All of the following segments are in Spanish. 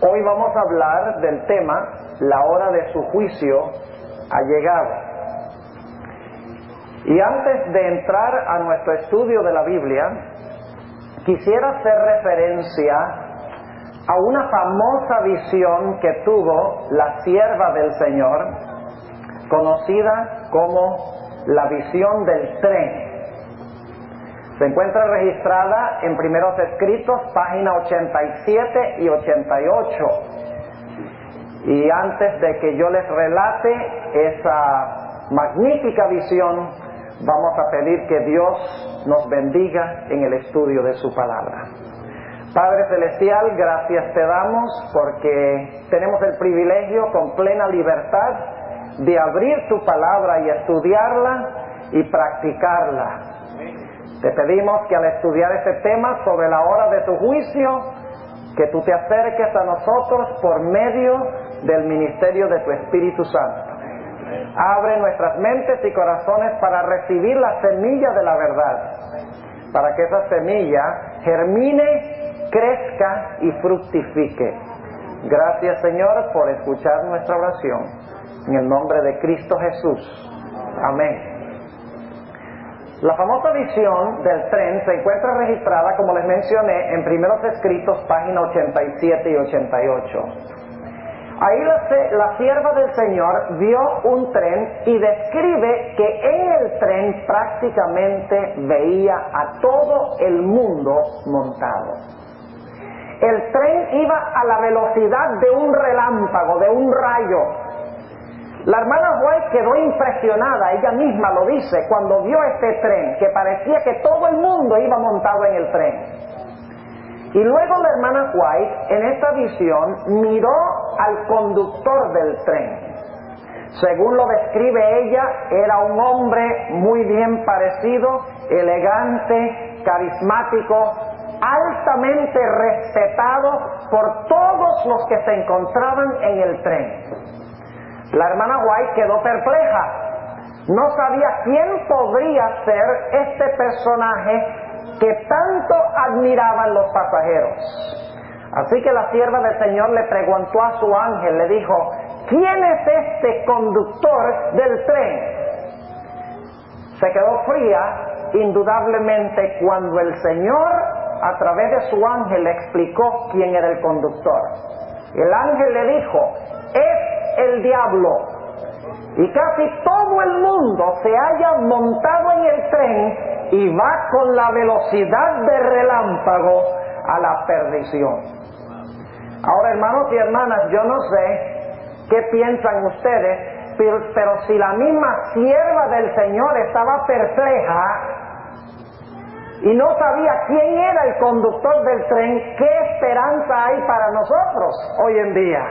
Hoy vamos a hablar del tema, la hora de su juicio ha llegado. Y antes de entrar a nuestro estudio de la Biblia, quisiera hacer referencia a una famosa visión que tuvo la sierva del Señor, conocida como la visión del tren. Se encuentra registrada en Primeros Escritos, página 87 y 88. Y antes de que yo les relate esa magnífica visión, vamos a pedir que Dios nos bendiga en el estudio de su palabra. Padre Celestial, gracias te damos porque tenemos el privilegio con plena libertad de abrir tu palabra y estudiarla y practicarla. Te pedimos que al estudiar este tema sobre la hora de tu juicio, que tú te acerques a nosotros por medio del ministerio de tu Espíritu Santo. Abre nuestras mentes y corazones para recibir la semilla de la verdad, para que esa semilla germine, crezca y fructifique. Gracias, Señor, por escuchar nuestra oración. En el nombre de Cristo Jesús. Amén. La famosa visión del tren se encuentra registrada, como les mencioné, en Primeros Escritos, página 87 y 88. Ahí la sierva del Señor vio un tren y describe que en el tren prácticamente veía a todo el mundo montado. El tren iba a la velocidad de un relámpago, de un rayo. La hermana White quedó impresionada, ella misma lo dice, cuando vio este tren, que parecía que todo el mundo iba montado en el tren. Y luego la hermana White, en esta visión, miró al conductor del tren. Según lo describe ella, era un hombre muy bien parecido, elegante, carismático, altamente respetado por todos los que se encontraban en el tren. La hermana White quedó perpleja. No sabía quién podría ser este personaje que tanto admiraban los pasajeros. Así que la sierva del Señor le preguntó a su ángel, le dijo: ¿quién es este conductor del tren? Se quedó fría, indudablemente, cuando el Señor, a través de su ángel, le explicó quién era el conductor. El ángel le dijo: es el diablo, y casi todo el mundo se halla montado en el tren y va con la velocidad de relámpago a la perdición. Ahora, hermanos y hermanas, yo no sé qué piensan ustedes, pero si la misma sierva del Señor estaba perpleja y no sabía quién era el conductor del tren, ¿qué esperanza hay para nosotros hoy en día?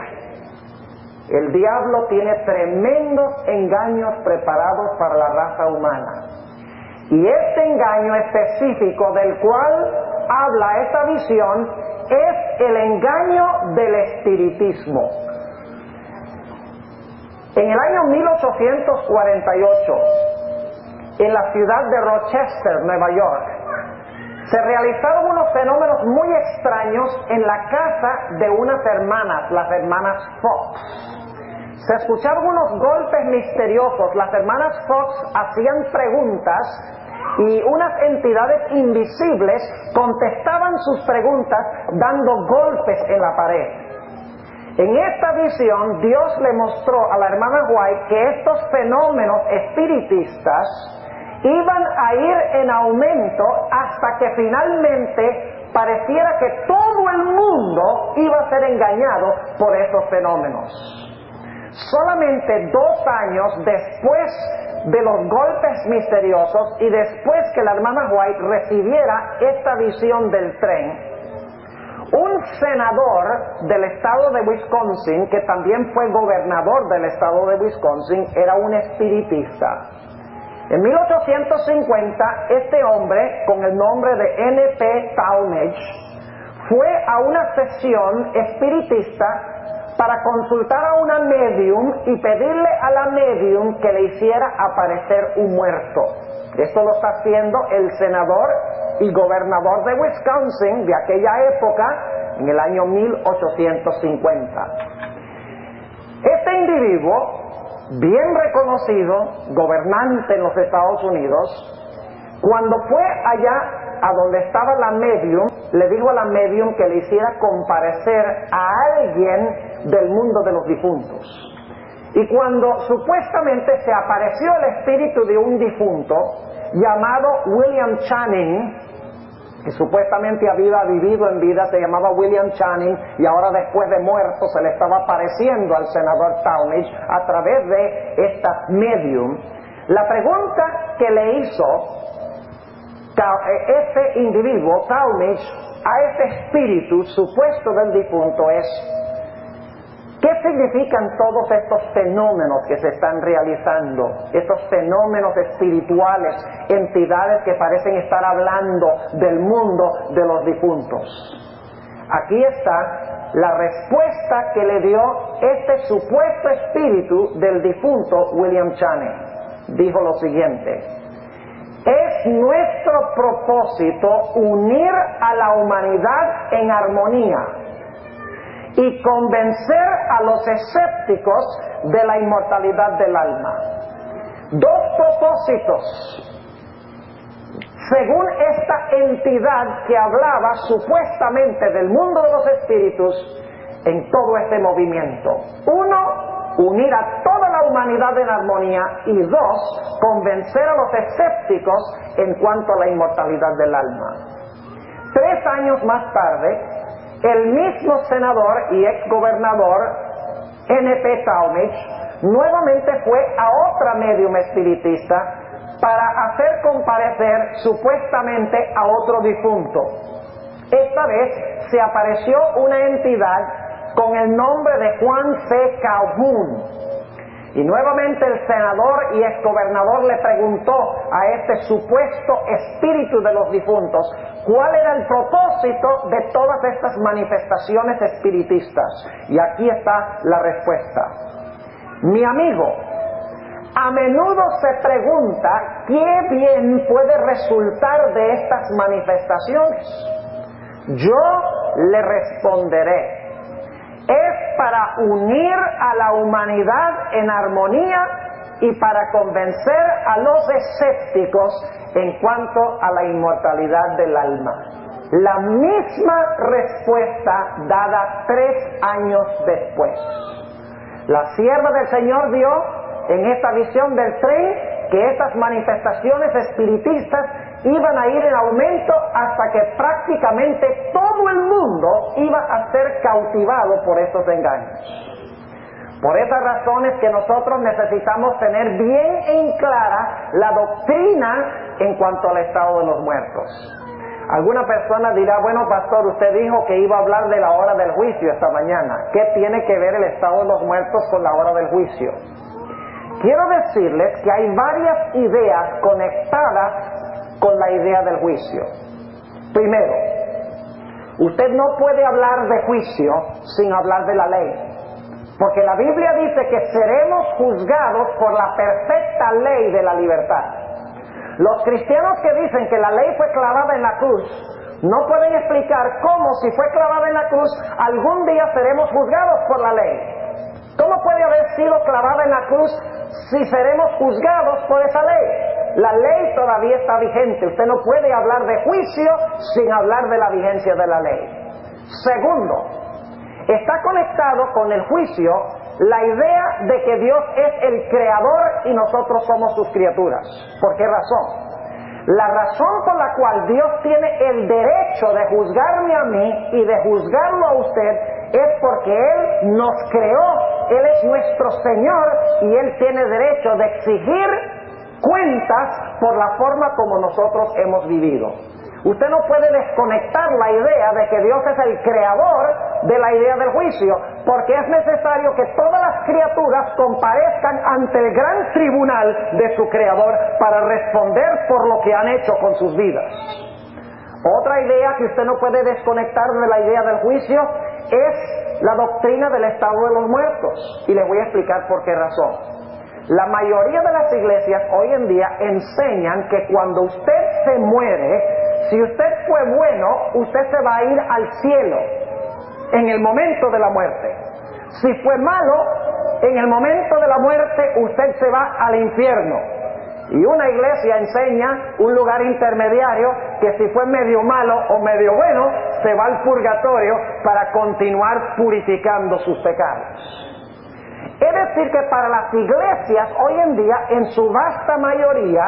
El diablo tiene tremendos engaños preparados para la raza humana. Y este engaño específico del cual habla esta visión es el engaño del espiritismo. En el año 1848, en la ciudad de Rochester, Nueva York, se realizaron unos fenómenos muy extraños en la casa de unas hermanas, las hermanas Fox. Se escucharon unos golpes misteriosos. Las hermanas Fox hacían preguntas y unas entidades invisibles contestaban sus preguntas dando golpes en la pared. En esta visión, Dios le mostró a la hermana White que estos fenómenos espiritistas iban a ir en aumento hasta que finalmente pareciera que todo el mundo iba a ser engañado por esos fenómenos. Solamente 2 años después de los golpes misteriosos y después que la hermana White recibiera esta visión del tren, un senador del estado de Wisconsin, que también fue gobernador del estado de Wisconsin, era un espiritista. En 1850, este hombre, con el nombre de N.P. Talmage, fue a una sesión espiritista para consultar a una medium y pedirle a la medium que le hiciera aparecer un muerto. Esto lo está haciendo el senador y gobernador de Wisconsin de aquella época, en el año 1850. Este individuo, bien reconocido, gobernante en los Estados Unidos, cuando fue allá a donde estaba la medium, le dijo a la medium que le hiciera comparecer a alguien del mundo de los difuntos. Y cuando supuestamente se apareció el espíritu de un difunto llamado William Channing, que supuestamente había vivido en vida, se llamaba William Channing, y ahora después de muerto se le estaba apareciendo al senador Talmadge a través de esta medium. La pregunta que le hizo este individuo, Talmadge, a este espíritu supuesto del difunto es: ¿qué significan todos estos fenómenos que se están realizando? Estos fenómenos espirituales, entidades que parecen estar hablando del mundo de los difuntos. Aquí está la respuesta que le dio este supuesto espíritu del difunto William Channing. Dijo lo siguiente: es nuestro propósito unir a la humanidad en armonía y convencer a los escépticos de la inmortalidad del alma. Dos propósitos, según esta entidad que hablaba supuestamente del mundo de los espíritus en todo este movimiento. Uno, unir a toda la humanidad en armonía, y dos, convencer a los escépticos en cuanto a la inmortalidad del alma. 3 años más tarde, el mismo senador y exgobernador N.P. Talmadge nuevamente fue a otra medium espiritista para hacer comparecer supuestamente a otro difunto. Esta vez se apareció una entidad con el nombre de Juan C. Calhoun. Y nuevamente el senador y exgobernador le preguntó a este supuesto espíritu de los difuntos cuál era el propósito de todas estas manifestaciones espiritistas. Y aquí está la respuesta. Mi amigo, a menudo se pregunta qué bien puede resultar de estas manifestaciones. Yo le responderé: es para unir a la humanidad en armonía y para convencer a los escépticos en cuanto a la inmortalidad del alma. La misma respuesta dada 3 años después. La sierva del Señor vio en esta visión del tren que estas manifestaciones espiritistas iban a ir en aumento hasta que prácticamente todo el mundo iba a ser cautivado por estos engaños. Por esas razones que nosotros necesitamos tener bien en clara la doctrina en cuanto al estado de los muertos. Alguna persona dirá: bueno, pastor, usted dijo que iba a hablar de la hora del juicio esta mañana. ¿Qué tiene que ver el estado de los muertos con la hora del juicio? Quiero decirles que hay varias ideas conectadas con la idea del juicio. Primero, usted no puede hablar de juicio sin hablar de la ley, porque la Biblia dice que seremos juzgados por la perfecta ley de la libertad. Los cristianos que dicen que la ley fue clavada en la cruz no pueden explicar cómo, si fue clavada en la cruz, algún día seremos juzgados por la ley. ¿Cómo puede haber sido clavada en la cruz si seremos juzgados por esa ley? La ley todavía está vigente. Usted no puede hablar de juicio sin hablar de la vigencia de la ley. Segundo, está conectado con el juicio la idea de que Dios es el creador y nosotros somos sus criaturas. ¿Por qué razón? La razón por la cual Dios tiene el derecho de juzgarme a mí y de juzgarlo a usted es porque Él nos creó, Él es nuestro Señor y Él tiene derecho de exigir cuentas por la forma como nosotros hemos vivido. Usted no puede desconectar la idea de que Dios es el creador de la idea del juicio, porque es necesario que todas las criaturas comparezcan ante el gran tribunal de su creador para responder por lo que han hecho con sus vidas. Otra idea que usted no puede desconectar de la idea del juicio es la doctrina del estado de los muertos, y les voy a explicar por qué razón. La mayoría de las iglesias hoy en día enseñan que cuando usted se muere, si usted fue bueno, usted se va a ir al cielo. en el momento de la muerte. Si fue malo, en el momento de la muerte usted se va al infierno. Y una iglesia enseña un lugar intermediario que si fue medio malo o medio bueno, se va al purgatorio para continuar purificando sus pecados. Es decir que para las iglesias hoy en día, en su vasta mayoría,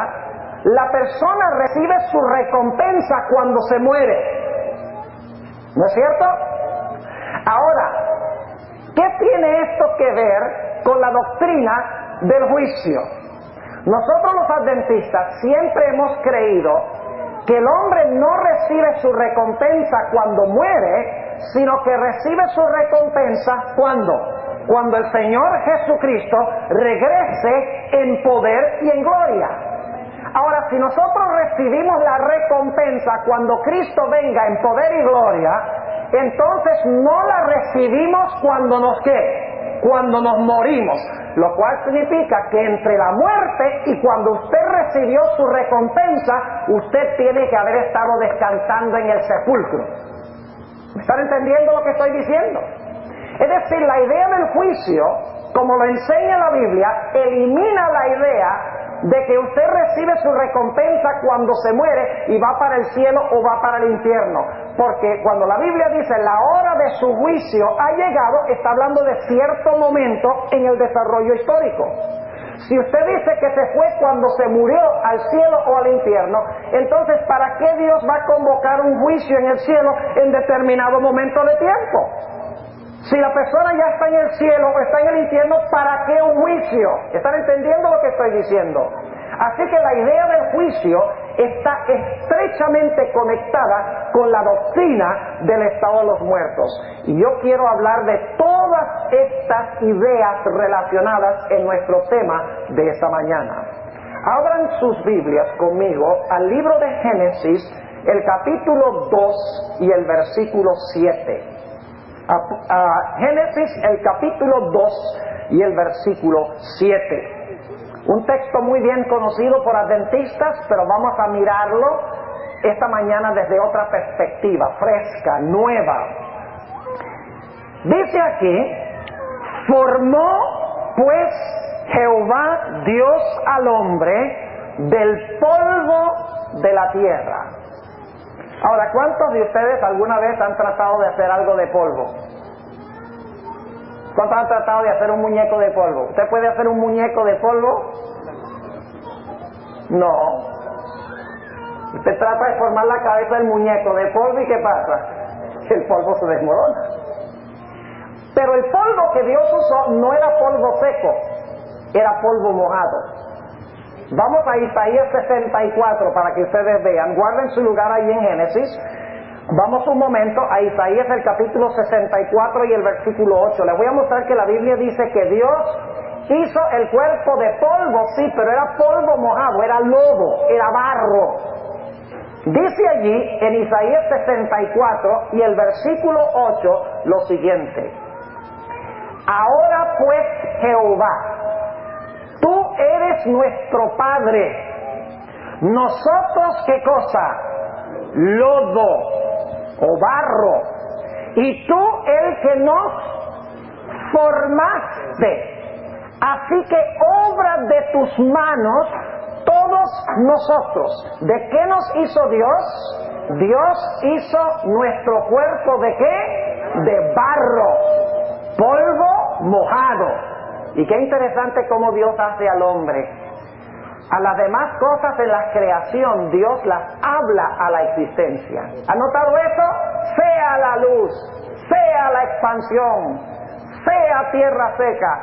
la persona recibe su recompensa cuando se muere. ¿No es cierto? Ahora, ¿qué tiene esto que ver con la doctrina del juicio? Nosotros los adventistas siempre hemos creído que el hombre no recibe su recompensa cuando muere, sino que recibe su recompensa cuando el Señor Jesucristo regrese en poder y en gloria. Ahora, si nosotros recibimos la recompensa cuando Cristo venga en poder y gloria, entonces no la recibimos cuando cuando nos morimos, lo cual significa que entre la muerte y cuando usted recibió su recompensa, usted tiene que haber estado descansando en el sepulcro. ¿Me están entendiendo lo que estoy diciendo? Es decir, la idea del juicio, como lo enseña la Biblia, elimina la idea de que usted recibe su recompensa cuando se muere y va para el cielo o va para el infierno. Porque cuando la Biblia dice la hora de su juicio ha llegado, está hablando de cierto momento en el desarrollo histórico. Si usted dice que se fue cuando se murió al cielo o al infierno, entonces ¿para qué Dios va a convocar un juicio en el cielo en determinado momento de tiempo? Si la persona ya está en el cielo o está en el infierno, ¿para qué un juicio? ¿Están entendiendo lo que estoy diciendo? Así que la idea del juicio está estrechamente conectada con la doctrina del estado de los muertos. Y yo quiero hablar de todas estas ideas relacionadas en nuestro tema de esta mañana. Abran sus Biblias conmigo al libro de Génesis, el capítulo 2 y el versículo 7. Génesis, el capítulo 2 y el versículo 7. Un texto muy bien conocido por adventistas, pero vamos a mirarlo esta mañana desde otra perspectiva, fresca, nueva. Dice aquí: formó pues Jehová Dios al hombre del polvo de la tierra. Ahora, ¿cuántos de ustedes alguna vez han tratado de hacer algo de polvo? ¿Cuántos han tratado de hacer un muñeco de polvo? ¿Usted puede hacer un muñeco de polvo? No. Usted trata de formar la cabeza del muñeco de polvo y ¿qué pasa? El polvo se desmorona. Pero el polvo que Dios usó no era polvo seco, era polvo mojado. Vamos a Isaías 64 para que ustedes vean. Guarden su lugar ahí en Génesis. Vamos un momento a Isaías el capítulo 64 y el versículo 8. Les voy a mostrar que la Biblia dice que Dios hizo el cuerpo de polvo, sí, pero era polvo mojado, era lodo, era barro. Dice allí en Isaías 64 y el versículo 8 lo siguiente: ahora pues Jehová, tú eres nuestro Padre, nosotros ¿qué cosa? Lodo o barro, y tú el que nos formaste. Así que obra de tus manos todos nosotros. ¿De qué nos hizo Dios? Dios hizo nuestro cuerpo ¿de qué? De barro, polvo mojado. Y qué interesante cómo Dios hace al hombre. A las demás cosas en la creación Dios las habla a la existencia. ¿Han notado eso? Sea la luz, sea la expansión, sea tierra seca,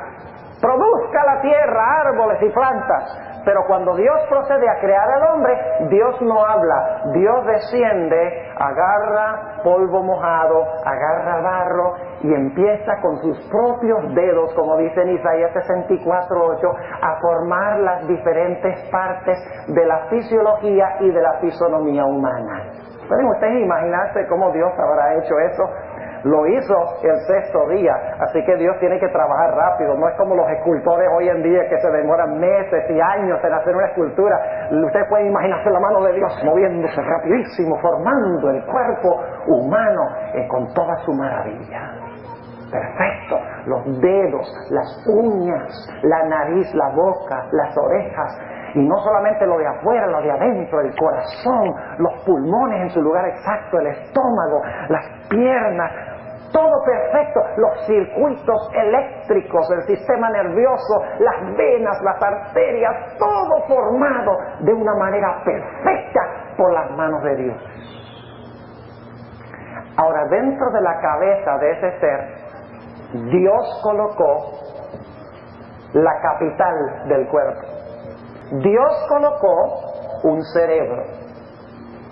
produzca la tierra árboles y plantas. Pero cuando Dios procede a crear al hombre, Dios no habla, Dios desciende, agarra polvo mojado, agarra barro y empieza con sus propios dedos, como dice en Isaías 64:8, a formar las diferentes partes de la fisiología y de la fisonomía humana. ¿Pueden ustedes imaginarse cómo Dios habrá hecho eso? lo hizo el sexto día. Así que Dios tiene que trabajar rápido. No es como los escultores hoy en día que se demoran meses y años en hacer una escultura. Usted puede imaginarse la mano de Dios moviéndose rapidísimo, formando el cuerpo humano con toda su maravilla. Perfecto, los dedos, las uñas, la nariz, la boca, las orejas, y no solamente lo de afuera, lo de adentro, el corazón, los pulmones en su lugar exacto, el estómago, las piernas, todo perfecto, los circuitos eléctricos, el sistema nervioso, las venas, las arterias, todo formado de una manera perfecta por las manos de Dios. Ahora, dentro de la cabeza de ese ser, Dios colocó la capital del cuerpo. Dios colocó un cerebro.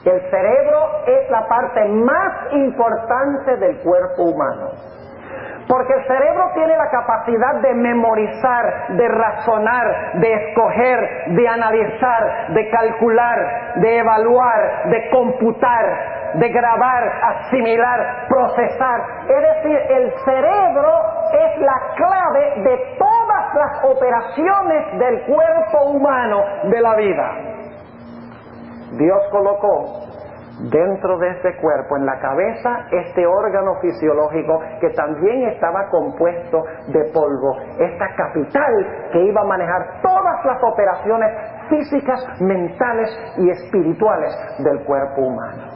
El cerebro es la parte más importante del cuerpo humano, porque el cerebro tiene la capacidad de memorizar, de razonar, de escoger, de analizar, de calcular, de evaluar, de computar, de grabar, asimilar, procesar. Es decir, el cerebro es la clave de todas las operaciones del cuerpo humano de la vida. Dios colocó dentro de este cuerpo, en la cabeza, este órgano fisiológico que también estaba compuesto de polvo, esta capital que iba a manejar todas las operaciones físicas, mentales y espirituales del cuerpo humano.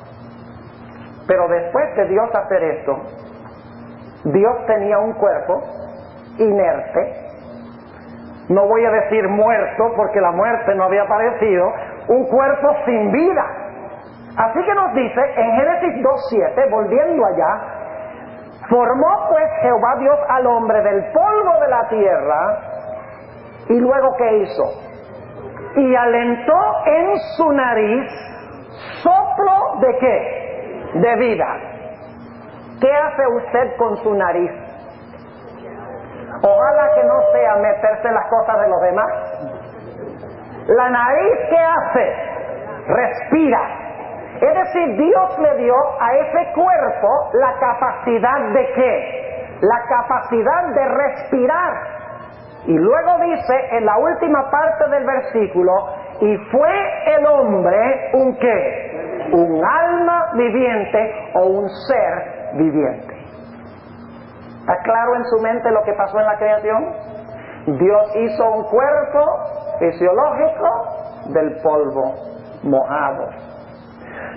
Pero después de Dios hacer esto, Dios tenía un cuerpo inerte, no voy a decir muerto porque la muerte no había aparecido, un cuerpo sin vida. Así que nos dice en Génesis 2:7, volviendo allá, formó pues Jehová Dios al hombre del polvo de la tierra, y luego ¿qué hizo? Y alentó en su nariz soplo ¿de qué? De vida. ¿Qué hace usted con su nariz? Ojalá que no sea meterse en las cosas de los demás. La nariz, ¿qué hace? Respira. Es decir, Dios le dio a ese cuerpo la capacidad ¿de qué? La capacidad de respirar. Y luego dice en la última parte del versículo, y fue el hombre ¿un qué? Un alma viviente o un ser viviente. ¿Está claro en su mente lo que pasó en la creación? Dios hizo un cuerpo fisiológico del polvo mojado.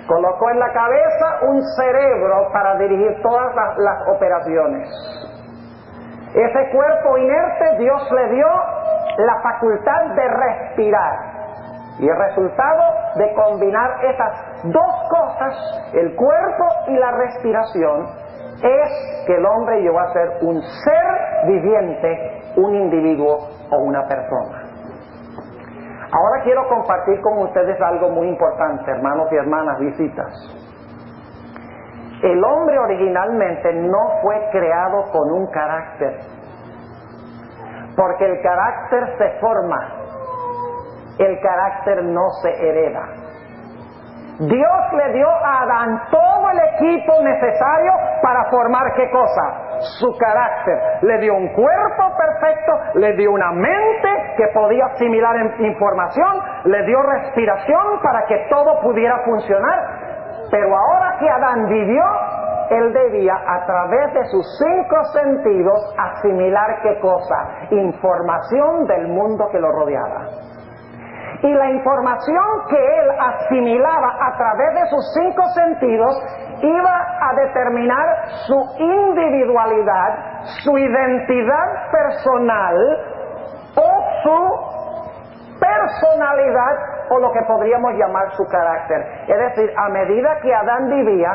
Colocó en la cabeza un cerebro para dirigir todas las operaciones. Ese cuerpo inerte Dios le dio la facultad de respirar. Y el resultado de combinar esas dos cosas, el cuerpo y la respiración, es que el hombre llegó a ser un ser viviente, un individuo o una persona. Ahora quiero compartir con ustedes algo muy importante, hermanos y hermanas, visitas. El hombre originalmente no fue creado con un carácter, porque el carácter se forma, el carácter no se hereda. Dios le dio a Adán todo el equipo necesario para formar ¿qué cosa? Su carácter. Le dio un cuerpo perfecto, le dio una mente que podía asimilar información, le dio respiración para que todo pudiera funcionar. Pero ahora que Adán vivió, él debía a través de sus 5 sentidos asimilar ¿qué cosa? Información del mundo que lo rodeaba. Y la información que él asimilaba a través de sus 5 sentidos iba a determinar su individualidad, su identidad personal o su personalidad, o lo que podríamos llamar su carácter. Es decir, a medida que Adán vivía,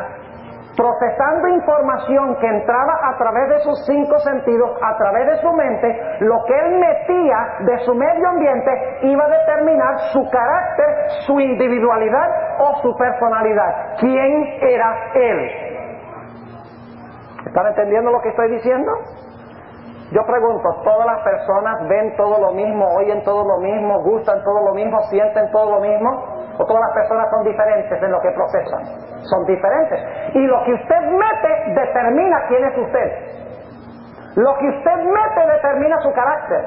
procesando información que entraba a través de sus 5 sentidos, a través de su mente, lo que él metía de su medio ambiente iba a determinar su carácter, su individualidad o su personalidad. ¿Quién era él? ¿Están entendiendo lo que estoy diciendo? Yo pregunto, ¿todas las personas ven todo lo mismo, oyen todo lo mismo, gustan todo lo mismo, sienten todo lo mismo? ¿O todas las personas son diferentes en lo que procesan? Son diferentes. Y lo que usted mete determina quién es usted. Lo que usted mete determina su carácter.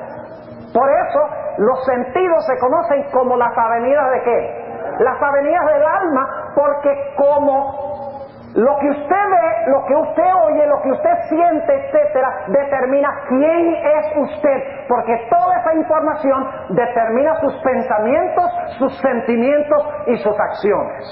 Por eso los sentidos se conocen como las avenidas ¿de qué? Las avenidas del alma, porque como lo que usted ve, lo que usted oye, lo que usted siente, etcétera, determina quién es usted, porque toda esa información determina sus pensamientos, sus sentimientos y sus acciones.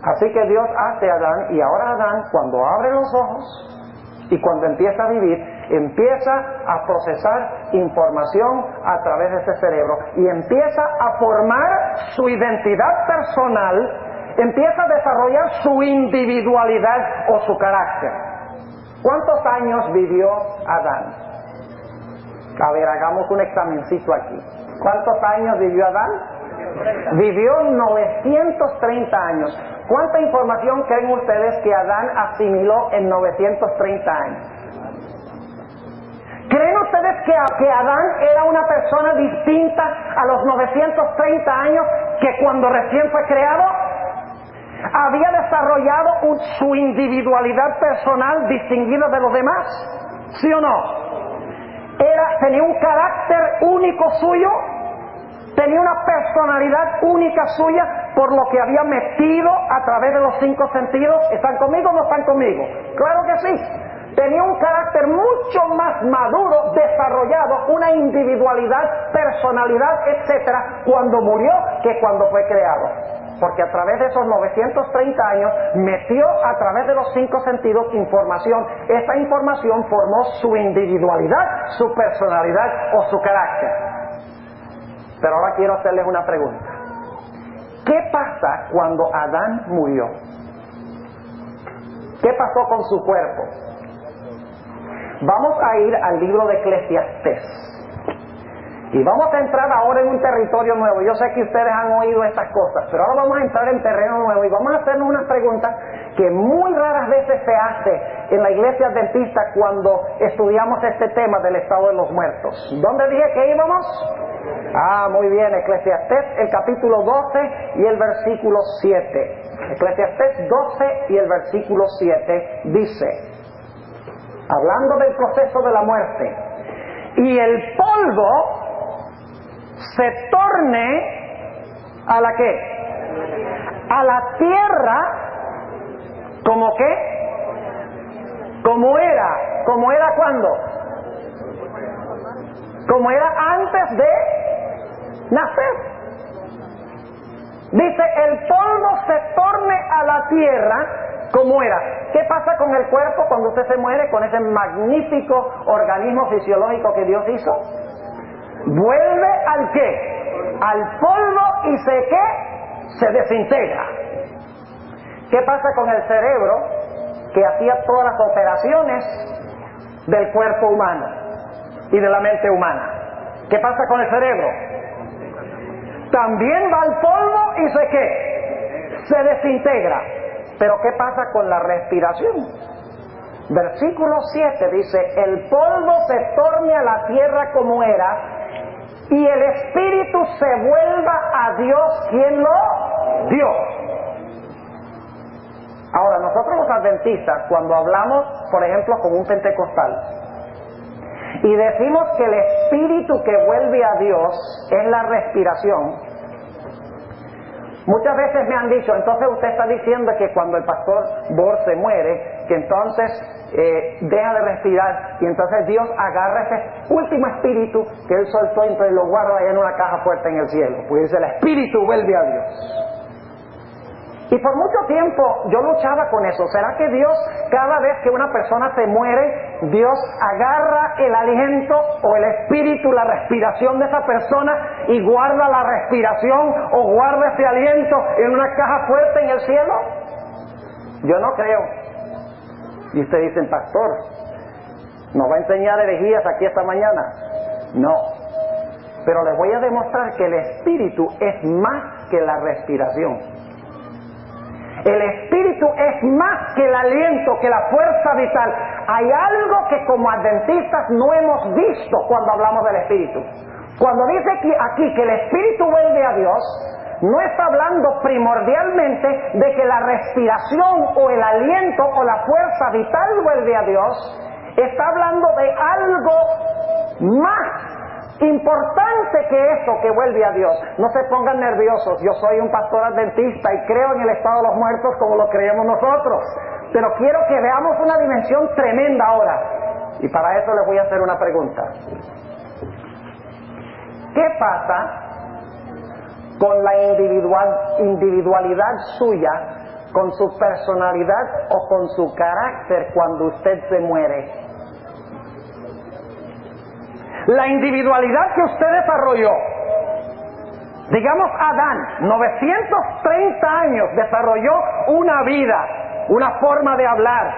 Así que Dios hace a Adán, y ahora Adán, cuando abre los ojos y cuando empieza a vivir, empieza a procesar información a través de ese cerebro y empieza a formar su identidad personal, empieza a desarrollar su individualidad o su carácter. ¿Cuántos años vivió Adán? A ver, hagamos un examencito aquí. ¿Cuántos años vivió Adán? Vivió 930 años. ¿Cuánta información creen ustedes que Adán asimiló en 930 años? ¿Creen ustedes que Adán era una persona distinta a los 930 años que cuando recién fue creado? ¿Había desarrollado su individualidad personal distinguida de los demás? ¿Sí o no? ¿Tenía un carácter único suyo? ¿Tenía una personalidad única suya por lo que había metido a través de los 5 sentidos? ¿Están conmigo o no están conmigo? ¡Claro que sí! Tenía un carácter mucho más maduro, desarrollado, una individualidad, personalidad, etcétera, cuando murió que cuando fue creado. Porque a través de esos 930 años metió a través de los 5 sentidos información. Esa información formó su individualidad, su personalidad o su carácter. Pero ahora quiero hacerles una pregunta. ¿Qué pasa cuando Adán murió? ¿Qué pasó con su cuerpo? Vamos a ir al libro de Eclesiastés. Y vamos a entrar ahora en un territorio nuevo. Yo sé que ustedes han oído estas cosas, pero ahora vamos a entrar en terreno nuevo y vamos a hacernos unas preguntas que muy raras veces se hace en la iglesia adventista cuando estudiamos este tema del estado de los muertos. ¿Dónde dije que íbamos? Muy bien, Eclesiastés, el capítulo 12 y el versículo 7. Eclesiastés 12 y el versículo 7 dice, hablando del proceso de la muerte, y el polvo se torne ¿a la qué? A la tierra, ¿como qué? Como era ¿cuándo? Como era antes de nacer. Dice, el polvo se torne a la tierra como era. ¿Qué pasa con el cuerpo cuando usted se muere, con ese magnífico organismo fisiológico que Dios hizo? Vuelve ¿al qué? Al polvo y se desintegra. ¿Qué pasa con el cerebro que hacía todas las operaciones del cuerpo humano y de la mente humana? ¿Qué pasa con el cerebro? También va al polvo y se desintegra. Pero ¿qué pasa con la respiración? Versículo 7 dice, el polvo se torne a la tierra como era, y el espíritu se vuelva a Dios quien lo dio. Ahora, nosotros los adventistas, cuando hablamos, por ejemplo, con un pentecostal, y decimos que el espíritu que vuelve a Dios es la respiración, muchas veces me han dicho, entonces usted está diciendo que cuando el pastor Bor se muere, que entonces deja de respirar y entonces Dios agarra ese último espíritu que él soltó y entonces lo guarda allá en una caja fuerte en el cielo. Pues dice, el espíritu vuelve a Dios. Y por mucho tiempo yo luchaba con eso. ¿Será que Dios, cada vez que una persona se muere, Dios agarra el aliento o el espíritu, la respiración de esa persona y guarda la respiración o guarda ese aliento en una caja fuerte en el cielo? Yo no creo. Y ustedes dicen, pastor, ¿nos va a enseñar herejías aquí esta mañana? No. Pero les voy a demostrar que el espíritu es más que la respiración. El espíritu es más que el aliento, que la fuerza vital. hay algo que como adventistas no hemos visto cuando hablamos del Espíritu. Cuando dice aquí que el Espíritu vuelve a Dios, no está hablando primordialmente de que la respiración o el aliento o la fuerza vital vuelve a Dios. Está hablando de algo más importante que eso que vuelve a Dios. No se pongan nerviosos, yo soy un pastor adventista y creo en el estado de los muertos como lo creemos nosotros, pero quiero que veamos una dimensión tremenda ahora, y para eso les voy a hacer una pregunta. ¿Qué pasa con la individualidad suya, con su personalidad o con su carácter cuando usted se muere? La individualidad que usted desarrolló, digamos Adán, 930 años desarrolló una vida, una forma de hablar,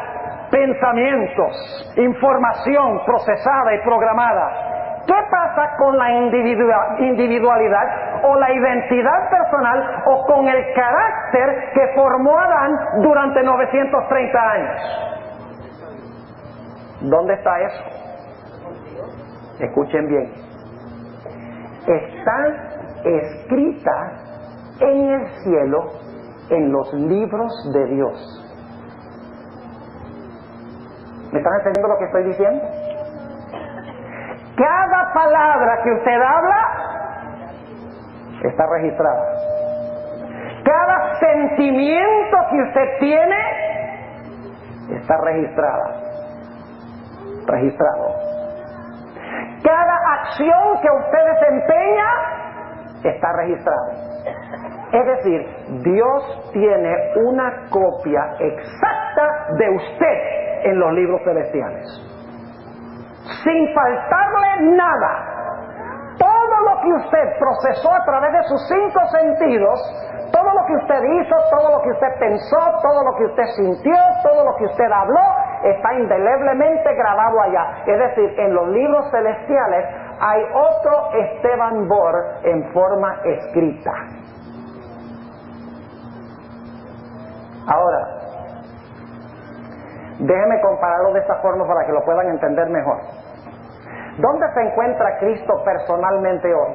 pensamientos, información procesada y programada. ¿Qué pasa con la individualidad o la identidad personal o con el carácter que formó Adán durante 930 años? ¿Dónde está eso? Escuchen bien. Está escrita en el cielo, en los libros de Dios. ¿Me están entendiendo lo que estoy diciendo? Cada palabra que usted habla está registrada. Cada sentimiento que usted tiene está registrado. Cada acción que usted desempeña está registrada. Es decir, Dios tiene una copia exacta de usted en los libros celestiales, sin faltarle nada. Todo lo que usted procesó a través de sus 5 sentidos, todo lo que usted hizo, todo lo que usted pensó, todo lo que usted sintió, todo lo que usted habló, está indeleblemente grabado allá. Es decir, en los libros celestiales hay otro Esteban Bor en forma escrita. Ahora, déjeme compararlo de esta forma para que lo puedan entender mejor. ¿Dónde se encuentra Cristo personalmente hoy?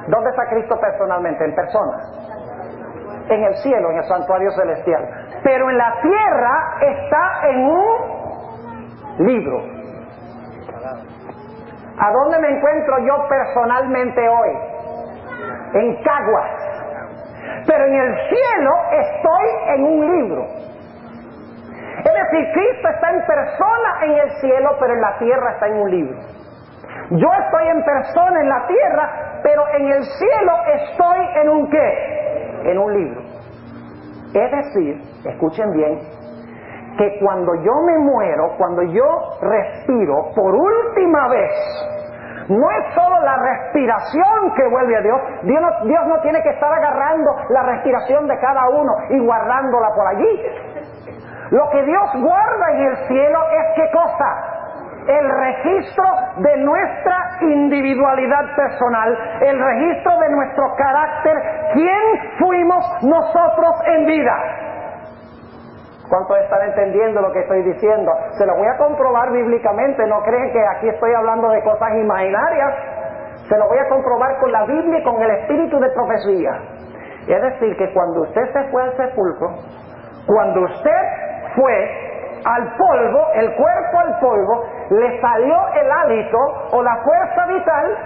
¿Dónde está Cristo personalmente? En persona. En el cielo, en el santuario celestial. Pero en la tierra está en un libro. ¿A dónde me encuentro yo personalmente hoy? En Caguas. Pero en el cielo estoy en un libro. Es decir, Cristo está en persona en el cielo, pero en la tierra está en un libro. Yo estoy en persona en la tierra, pero en el cielo estoy en un ¿qué? En un libro. Es decir, escuchen bien, que cuando yo me muero, cuando yo respiro por última vez, no es solo la respiración que vuelve a Dios. Dios no tiene que estar agarrando la respiración de cada uno y guardándola por allí. Lo que Dios guarda en el cielo es ¿qué cosa? El registro de nuestra individualidad personal, el registro de nuestro carácter, quién fuimos nosotros en vida. ¿Cuántos están entendiendo lo que estoy diciendo? Se lo voy a comprobar bíblicamente, no creen que aquí estoy hablando de cosas imaginarias. Se lo voy a comprobar con la Biblia y con el espíritu de profecía. Es decir, que cuando usted se fue al sepulcro, cuando usted fue al polvo, el cuerpo al polvo, le salió el hálito o la fuerza vital,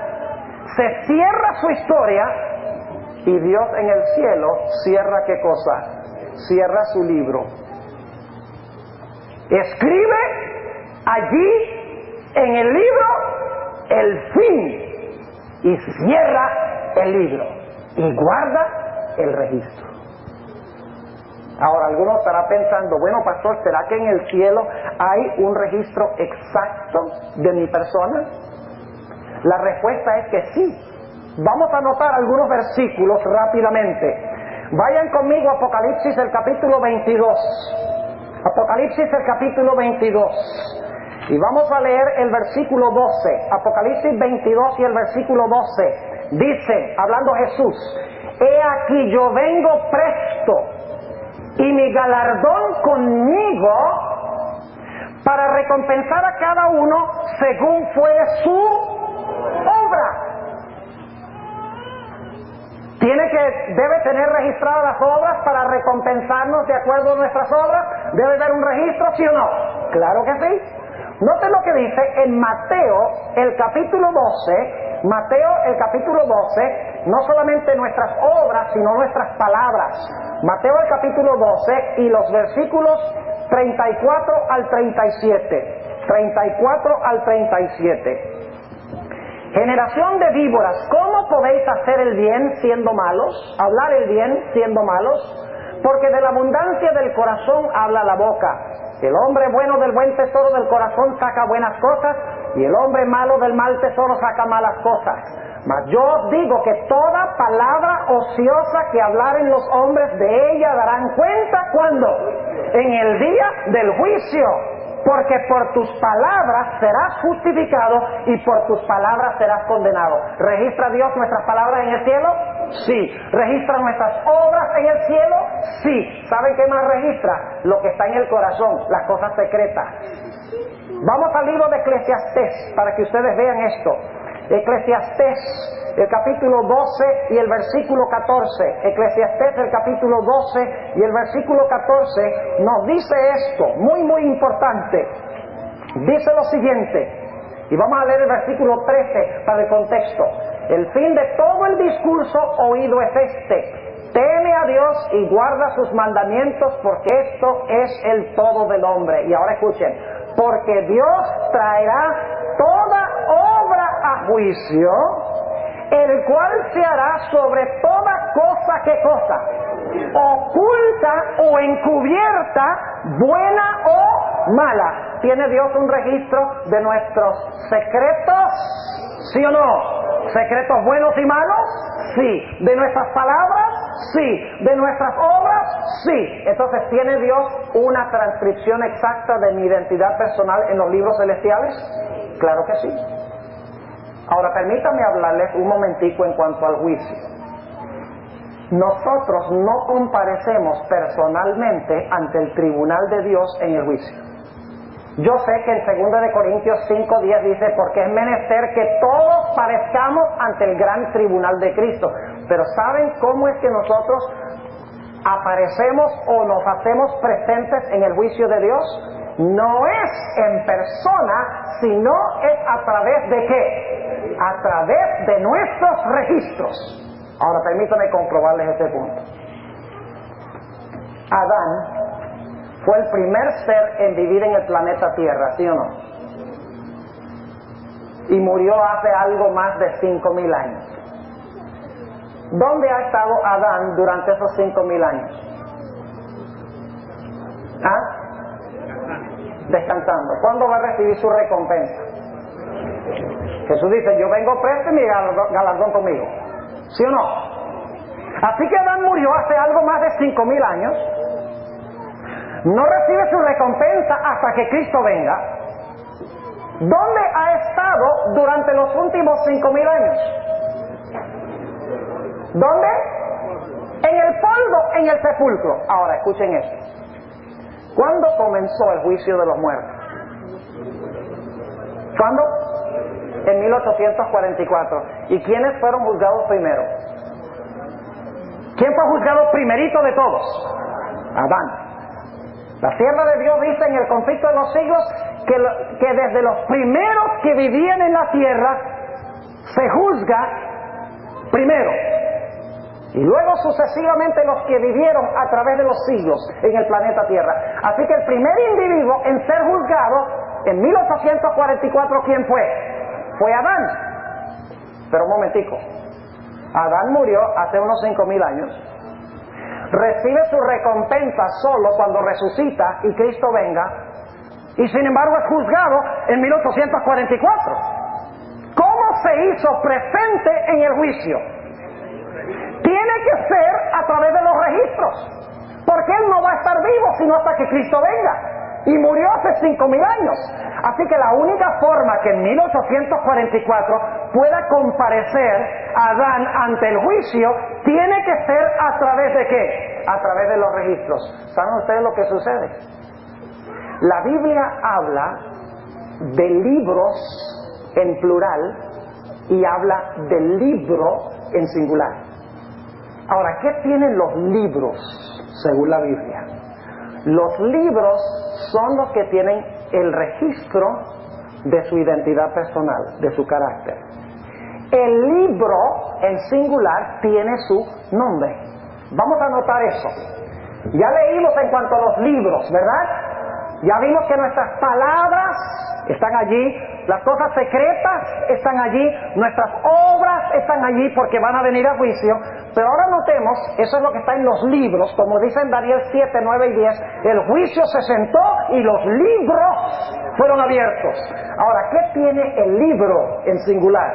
se cierra su historia y Dios en el cielo cierra ¿qué cosa? Cierra su libro. Escribe allí en el libro el fin y cierra el libro y guarda el registro. Ahora, algunos estarán pensando, bueno, pastor, ¿será que en el cielo hay un registro exacto de mi persona? La respuesta es que sí. Vamos a anotar algunos versículos rápidamente. Vayan conmigo a Apocalipsis, el capítulo 22. Apocalipsis, el capítulo 22. Y vamos a leer el versículo 12. Apocalipsis 22 y el versículo 12. Dice, hablando Jesús, he aquí yo vengo presto, y mi galardón conmigo para recompensar a cada uno según fuere su obra. Debe tener registradas las obras para recompensarnos de acuerdo a nuestras obras. ¿Debe haber un registro, sí o no? Claro que sí. Noten lo que dice en Mateo, el capítulo 12. Mateo, el capítulo 12, no solamente nuestras obras, sino nuestras palabras. Mateo, el capítulo 12 y los versículos 34 al 37. 34 al 37. Generación de víboras, ¿cómo podéis hacer el bien siendo malos? Hablar el bien siendo malos. Porque de la abundancia del corazón habla la boca. El hombre bueno del buen tesoro del corazón saca buenas cosas, y el hombre malo del mal tesoro saca malas cosas. Mas yo os digo que toda palabra ociosa que hablaren los hombres, de ella darán cuenta. ¿Cuándo? En el día del juicio. Porque por tus palabras serás justificado y por tus palabras serás condenado. ¿Registra Dios nuestras palabras en el cielo? Sí. ¿Registra nuestras obras en el cielo? Sí. ¿Saben qué más registra? Lo que está en el corazón, las cosas secretas. Vamos al libro de Eclesiastés para que ustedes vean esto. Eclesiastés, el capítulo 12 y el versículo 14. Eclesiastés, el capítulo 12 y el versículo 14 nos dice esto, muy muy importante. Dice lo siguiente, y vamos a leer el versículo 13 para el contexto. El fin de todo el discurso oído es este: teme a Dios y guarda sus mandamientos, porque esto es el todo del hombre. Y ahora escuchen, porque Dios traerá toda obra a juicio, el cual se hará sobre toda cosa, ¿qué cosa? Oculta o encubierta, buena o mala. ¿Tiene Dios un registro de nuestros secretos? ¿Sí o no? ¿Secretos buenos y malos? Sí. ¿De nuestras palabras? Sí. ¿De nuestras obras? Sí. Entonces, ¿tiene Dios una transcripción exacta de mi identidad personal en los libros celestiales? Claro que sí. Ahora, permítanme hablarles un momentico en cuanto al juicio. Nosotros no comparecemos personalmente ante el tribunal de Dios en el juicio. Yo sé que en 2 de Corintios 5:10 dice, porque es menester que todos parezcamos ante el gran tribunal de Cristo. Pero ¿saben cómo es que nosotros aparecemos o nos hacemos presentes en el juicio de Dios? No es en persona, sino es a través de ¿qué? A través de nuestros registros. Ahora permítanme comprobarles este punto. Adán fue el primer ser en vivir en el planeta Tierra, ¿sí o no? Y murió hace algo más de 5,000 años. ¿Dónde ha estado Adán durante esos 5,000 años? ¿Ah? Descansando. ¿Cuándo va a recibir su recompensa? Jesús dice, yo vengo presto y mi galardón conmigo. ¿Sí o no? Así que Adán murió hace algo más de 5,000 años. No recibe su recompensa hasta que Cristo venga. ¿Dónde ha estado durante los últimos 5,000 años? ¿Dónde? En el polvo, en el sepulcro. Ahora, escuchen esto. ¿Cuándo comenzó el juicio de los muertos? ¿Cuándo? En 1844. ¿Y quiénes fueron juzgados primero? ¿Quién fue juzgado primerito de todos? Adán. La sierva de Dios dice en el conflicto de los siglos que desde los primeros que vivían en la tierra se juzga primero. Y luego sucesivamente los que vivieron a través de los siglos en el planeta Tierra. Así que el primer individuo en ser juzgado en 1844, ¿quién fue? Fue Adán. Pero un momentico. Adán murió hace unos 5,000 años. Recibe su recompensa solo cuando resucita y Cristo venga. Y sin embargo es juzgado en 1844. ¿Cómo se hizo presente en el juicio? Tiene que ser a través de los registros, porque Él no va a estar vivo sino hasta que Cristo venga, y murió hace 5,000 años. Así que la única forma que en 1844 pueda comparecer Adán ante el juicio tiene que ser a través de ¿qué? A través de los registros. ¿Saben ustedes lo que sucede? La Biblia habla de libros en plural y habla del libro en singular. Ahora, ¿qué tienen los libros según la Biblia? Los libros son los que tienen el registro de su identidad personal, de su carácter. El libro en singular tiene su nombre. Vamos a notar eso. Ya leímos en cuanto a los libros, ¿verdad? Ya vimos que nuestras palabras están allí, las cosas secretas están allí, nuestras obras están allí porque van a venir a juicio. Pero ahora notemos, eso es lo que está en los libros, como dice en Daniel 7, 9 y 10, el juicio se sentó y los libros fueron abiertos. Ahora, ¿qué tiene el libro en singular?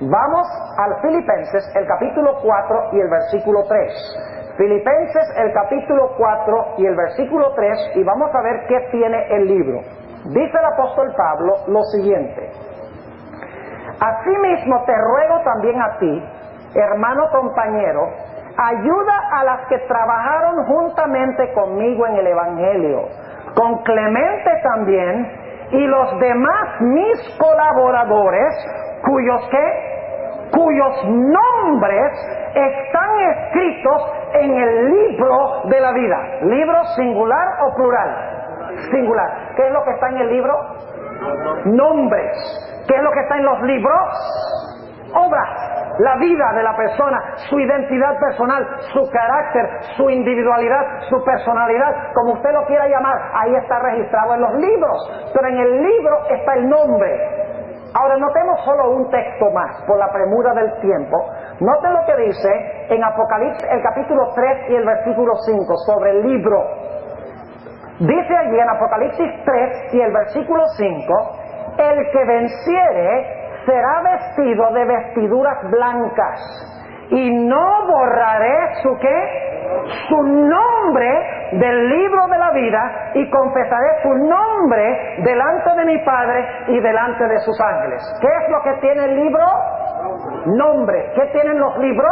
Vamos al Filipenses, el capítulo 4 y el versículo 3. Filipenses, el capítulo 4 y el versículo 3, y vamos a ver qué tiene el libro. Dice el apóstol Pablo lo siguiente: asimismo te ruego también a ti, hermano compañero, ayuda a las que trabajaron juntamente conmigo en el Evangelio, con Clemente también, y los demás mis colaboradores, cuyos nombres están escritos en el libro de la vida. ¿Libro singular o plural? Singular. ¿Qué es lo que está en el libro? Nombres. ¿Qué es lo que está en los libros? Obras. La vida de la persona, su identidad personal, su carácter, su individualidad, su personalidad, como usted lo quiera llamar, ahí está registrado en los libros. Pero en el libro está el nombre. Ahora notemos solo un texto más, por la premura del tiempo. Noten lo que dice en Apocalipsis, el capítulo 3 y el versículo 5, sobre el libro. Dice allí en Apocalipsis 3 y el versículo 5, el que venciere será vestido de vestiduras blancas, y no borraré su ¿qué? Su nombre del libro de la vida, y confesaré su nombre delante de mi Padre y delante de sus ángeles. ¿Qué es lo que tiene el libro? Nombre. ¿Qué tienen los libros?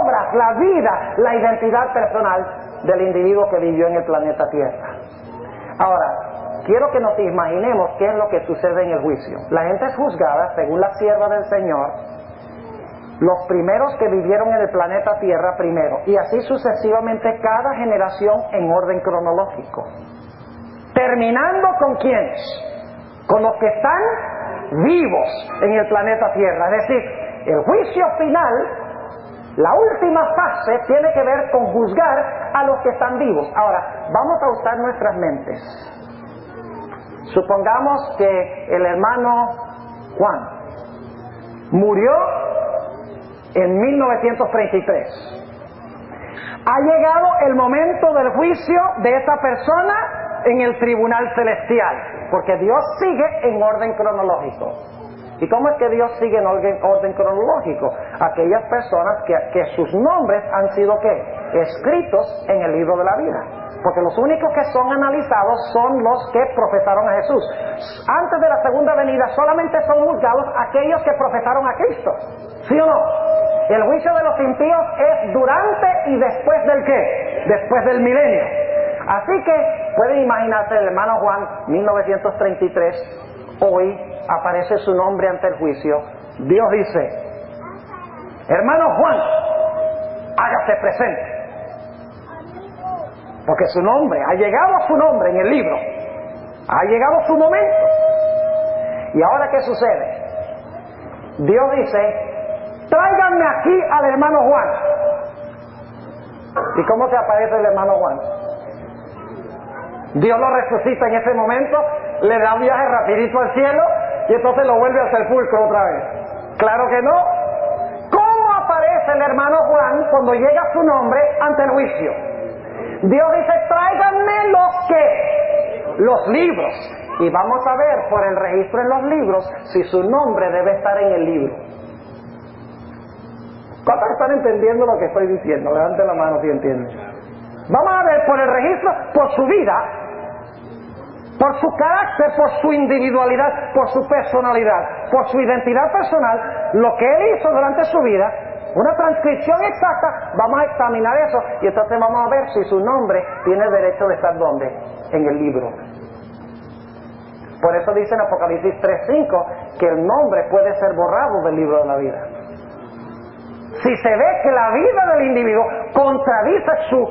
Obras, la vida, la identidad personal del individuo que vivió en el planeta Tierra. Ahora, quiero que nos imaginemos qué es lo que sucede en el juicio. La gente es juzgada según la sierva del Señor, los primeros que vivieron en el planeta Tierra primero, y así sucesivamente cada generación en orden cronológico. Terminando con ¿quiénes? Con los que están vivos en el planeta Tierra. Es decir, el juicio final, la última fase, tiene que ver con juzgar a los que están vivos. Ahora, vamos a usar nuestras mentes. Supongamos que el hermano Juan murió en 1933. Ha llegado el momento del juicio de esa persona en el tribunal celestial, porque Dios sigue en orden cronológico. ¿Y cómo es que Dios sigue en orden cronológico? Aquellas personas que sus nombres han sido ¿qué? Escritos en el libro de la vida. Porque los únicos que son analizados son los que profesaron a Jesús. Antes de la segunda venida solamente son juzgados aquellos que profesaron a Cristo. ¿Sí o no? El juicio de los impíos es durante y después del ¿qué? Después del milenio. Así que pueden imaginarse el hermano Juan, 1933, hoy aparece su nombre ante el juicio. Dios dice: hermano Juan, hágase presente. Porque su nombre, ha llegado su nombre en el libro. Ha llegado su momento. ¿Y ahora qué sucede? Dios dice: tráiganme aquí al hermano Juan. ¿Y cómo se aparece el hermano Juan? Dios lo resucita en ese momento, le da un viaje rapidito al cielo y entonces lo vuelve al sepulcro otra vez. Claro que no. ¿Cómo aparece el hermano Juan cuando llega su nombre ante el juicio? Dios dice: tráiganme los libros. Y vamos a ver por el registro en los libros si su nombre debe estar en el libro. ¿Cuántos están entendiendo lo que estoy diciendo? Levanten la mano si entienden. Vamos a ver por el registro, por su vida, por su carácter, por su individualidad, por su personalidad, por su identidad personal, lo que él hizo durante su vida, una transcripción exacta, vamos a examinar eso y entonces vamos a ver si su nombre tiene derecho de estar ¿dónde? En el libro. Por eso dice en Apocalipsis 3:5 que el nombre puede ser borrado del libro de la vida. Si se ve que la vida del individuo contradice su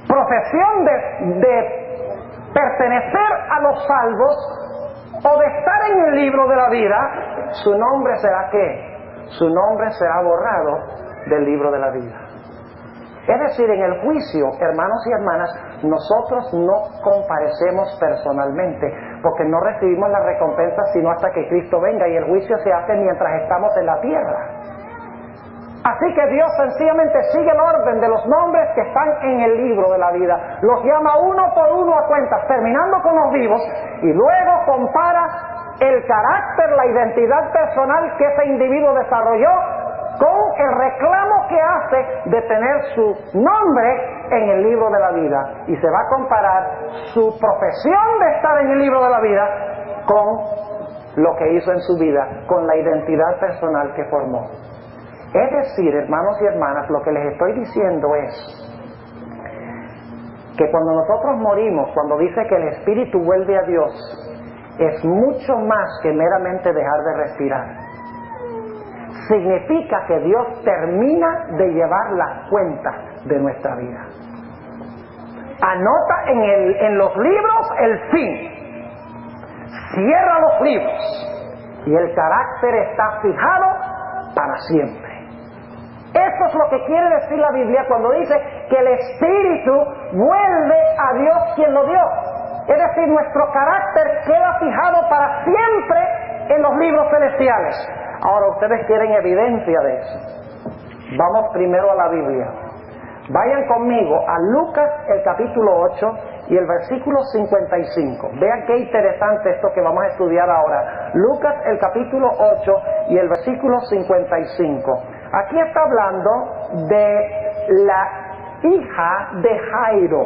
profesión de pertenecer a los salvos o de estar en el libro de la vida, su nombre será ¿qué? Su nombre será borrado del libro de la vida. Es decir, en el juicio, hermanos y hermanas, nosotros no comparecemos personalmente, porque no recibimos la recompensa sino hasta que Cristo venga, y el juicio se hace mientras estamos en la tierra. Así que Dios sencillamente sigue el orden de los nombres que están en el libro de la vida, los llama uno por uno a cuentas, terminando con los vivos, y luego compara el carácter, la identidad personal que ese individuo desarrolló con el reclamo que hace de tener su nombre en el libro de la vida, y se va a comparar su profesión de estar en el libro de la vida con lo que hizo en su vida, con la identidad personal que formó. Es decir, hermanos y hermanas, lo que les estoy diciendo es que cuando nosotros morimos, cuando dice que el espíritu vuelve a Dios, es mucho más que meramente dejar de respirar. Significa que Dios termina de llevar las cuentas de nuestra vida. Anota en los libros el fin. Cierra los libros. Y el carácter está fijado para siempre. Eso es lo que quiere decir la Biblia cuando dice que el Espíritu vuelve a Dios quien lo dio. Es decir, nuestro carácter queda fijado para siempre en los libros celestiales. Ahora, ustedes quieren evidencia de eso. Vamos primero a la Biblia. Vayan conmigo a Lucas el capítulo 8 y el versículo 55. Vean qué interesante esto que vamos a estudiar ahora. Lucas el capítulo 8 y el versículo 55. Aquí está hablando de la hija de Jairo.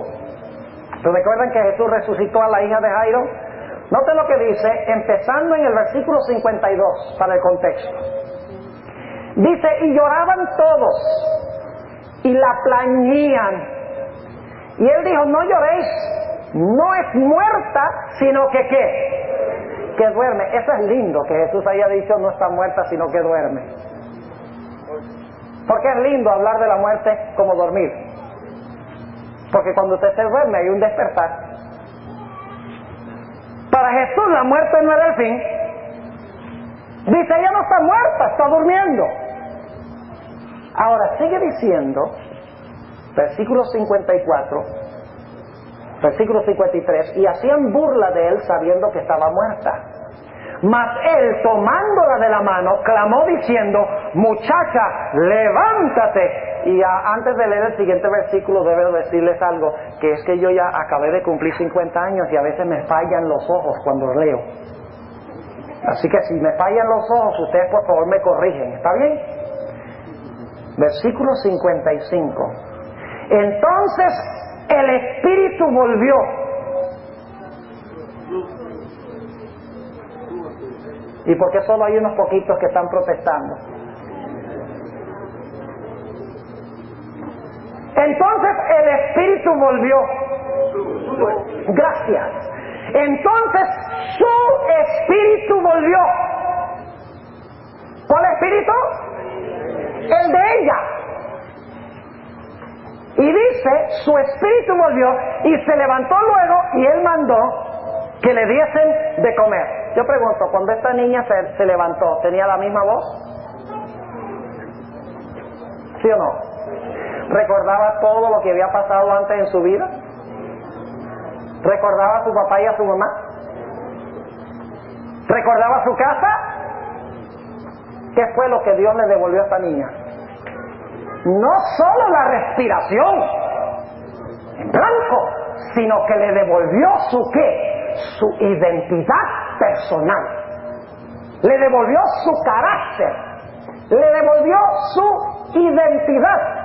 ¿Se recuerdan que Jesús resucitó a la hija de Jairo? Noten lo que dice, empezando en el versículo 52, para el contexto. Dice, y lloraban todos, y la plañían. Y él dijo, no lloréis, no es muerta, sino que ¿qué? Que duerme. Eso es lindo, que Jesús haya dicho, no está muerta, sino que duerme. Porque es lindo hablar de la muerte como dormir. Porque cuando usted se duerme hay un despertar. Para Jesús la muerte no era el fin. Dice, ella no está muerta, está durmiendo. Ahora sigue diciendo, versículo 54, versículo 53, y hacían burla de él sabiendo que estaba muerta. Mas él, tomándola de la mano, clamó diciendo, muchacha, levántate. Y antes de leer el siguiente versículo debo decirles algo, que es que yo ya acabé de cumplir 50 años y a veces me fallan los ojos cuando leo. Así que si me fallan los ojos, ustedes por favor me corrigen, ¿está bien? Versículo 55. Entonces el espíritu volvió. ¿Y por qué solo hay unos poquitos que están protestando? Entonces el espíritu volvió. Gracias. Entonces su espíritu volvió. ¿Cuál espíritu? El de ella. Y dice, su espíritu volvió y se levantó luego y él mandó que le diesen de comer. Yo pregunto, cuando esta niña se levantó, ¿tenía la misma voz? ¿Sí o no? ¿Recordaba todo lo que había pasado antes en su vida? ¿Recordaba a su papá y a su mamá? ¿Recordaba su casa? ¿Qué fue lo que Dios le devolvió a esta niña? No solo la respiración en blanco, sino que le devolvió su ¿qué? Su identidad personal. Le devolvió su carácter. Le devolvió su identidad.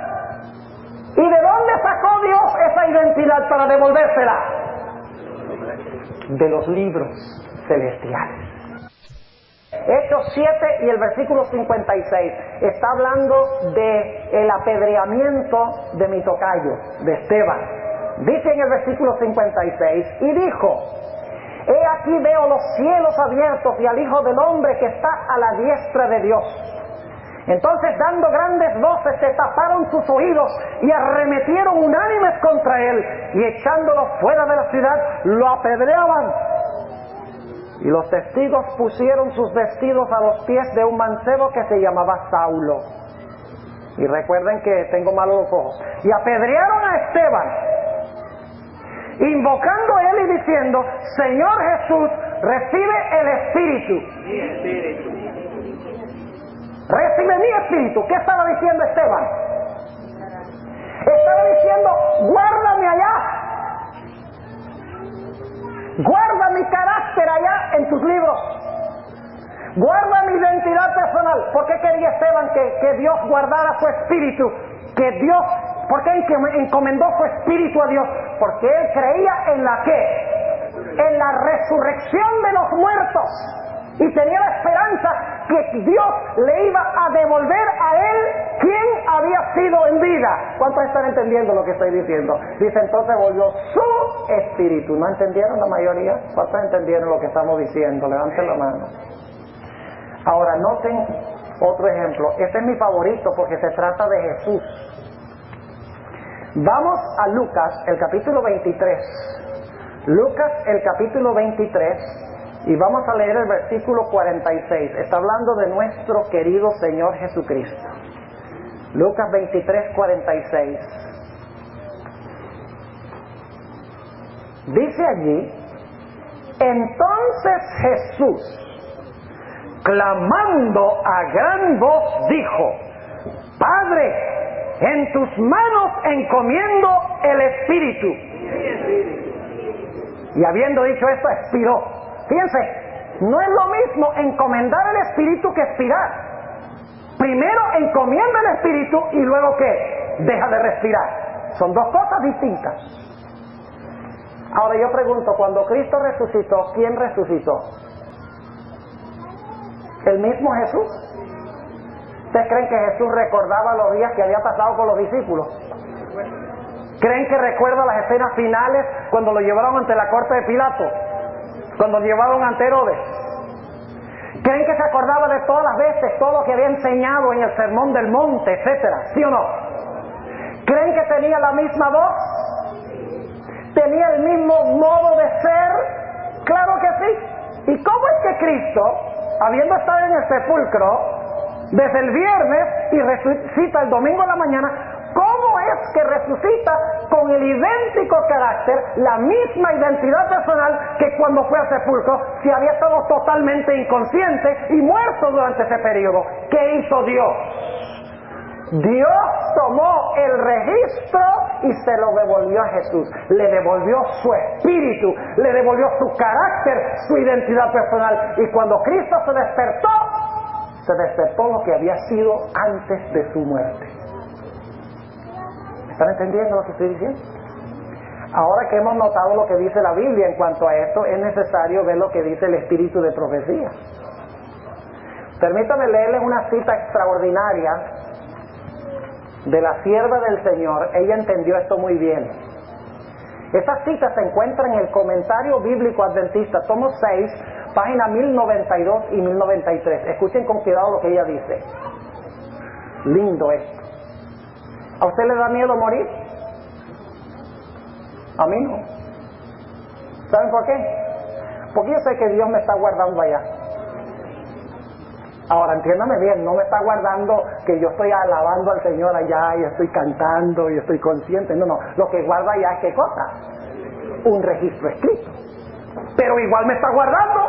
¿Y de dónde sacó Dios esa identidad para devolvérsela? De los libros celestiales. Hechos 7 y el versículo 56 está hablando de el apedreamiento de mi tocayo, de Esteban. Dice en el versículo 56, y dijo: he aquí veo los cielos abiertos y al Hijo del Hombre que está a la diestra de Dios. Entonces, dando grandes voces, se taparon sus oídos y arremetieron unánimes contra él, y echándolo fuera de la ciudad, lo apedreaban. Y los testigos pusieron sus vestidos a los pies de un mancebo que se llamaba Saulo. Y recuerden que tengo malos los ojos. Y apedrearon a Esteban, invocando a él y diciendo: Señor Jesús, recibe el Espíritu. Mi espíritu. Recibe mi espíritu. ¿Qué estaba diciendo Esteban? Estaba diciendo: guárdame allá. Guarda mi carácter allá en tus libros. Guarda mi identidad personal. ¿Por qué quería Esteban que Dios guardara su espíritu? ¿Por qué encomendó su espíritu a Dios? Porque él creía en la ¿qué? En la resurrección de los muertos. Y tenía la esperanza que Dios le iba a devolver a él quien había sido en vida. ¿Cuántos están entendiendo lo que estoy diciendo? Dice: entonces volvió su espíritu. ¿No entendieron la mayoría? ¿Cuántos entendieron lo que estamos diciendo? Levanten la mano. Ahora noten otro ejemplo. Este es mi favorito porque se trata de Jesús. Vamos a Lucas, el capítulo 23. Lucas, el capítulo 23. Y vamos a leer el versículo 46. Está hablando de nuestro querido Señor Jesucristo. Lucas 23, 46. Dice allí: entonces Jesús, clamando a gran voz, dijo: Padre, en tus manos encomiendo el Espíritu. Y habiendo dicho esto, expiró. Fíjense, no es lo mismo encomendar el Espíritu que expirar. Primero encomienda el Espíritu y luego ¿qué? Deja de respirar. Son dos cosas distintas. Ahora yo pregunto, cuando Cristo resucitó, ¿quién resucitó? ¿El mismo Jesús? ¿Ustedes creen que Jesús recordaba los días que había pasado con los discípulos? ¿Creen que recuerda las escenas finales cuando lo llevaron ante la corte de Pilato? Cuando lo llevaron ante Herodes. ¿Creen que se acordaba de todas las veces, todo lo que había enseñado en el Sermón del Monte, etcétera? ¿Sí o no? ¿Creen que tenía la misma voz? ¿Tenía el mismo modo de ser? ¡Claro que sí! ¿Y cómo es que Cristo, habiendo estado en el sepulcro desde el viernes y resucita el domingo en la mañana, cómo es que resucita con el idéntico carácter, la misma identidad personal que cuando fue al sepulcro, si había estado totalmente inconsciente y muerto durante ese periodo? ¿Qué hizo Dios? Dios tomó el registro y se lo devolvió a Jesús. Le devolvió su espíritu, le devolvió su carácter, su identidad personal. Y cuando Cristo se despertó lo que había sido antes de su muerte. ¿Están entendiendo lo que estoy diciendo? Ahora que hemos notado lo que dice la Biblia en cuanto a esto, es necesario ver lo que dice el espíritu de profecía. Permítanme leerles una cita extraordinaria de la sierva del Señor. Ella entendió esto muy bien. Esta cita se encuentra en el Comentario Bíblico Adventista, tomo 6, página 1092 y 1093. Escuchen con cuidado lo que ella dice. Lindo esto. ¿A usted le da miedo morir? A mí no. ¿Saben por qué? Porque yo sé que Dios me está guardando allá. Ahora, entiéndame bien, no me está guardando que yo estoy alabando al Señor allá y estoy cantando y estoy consciente. No, no. Lo que guarda allá es ¿qué cosa? Un registro escrito. Pero igual me está guardando.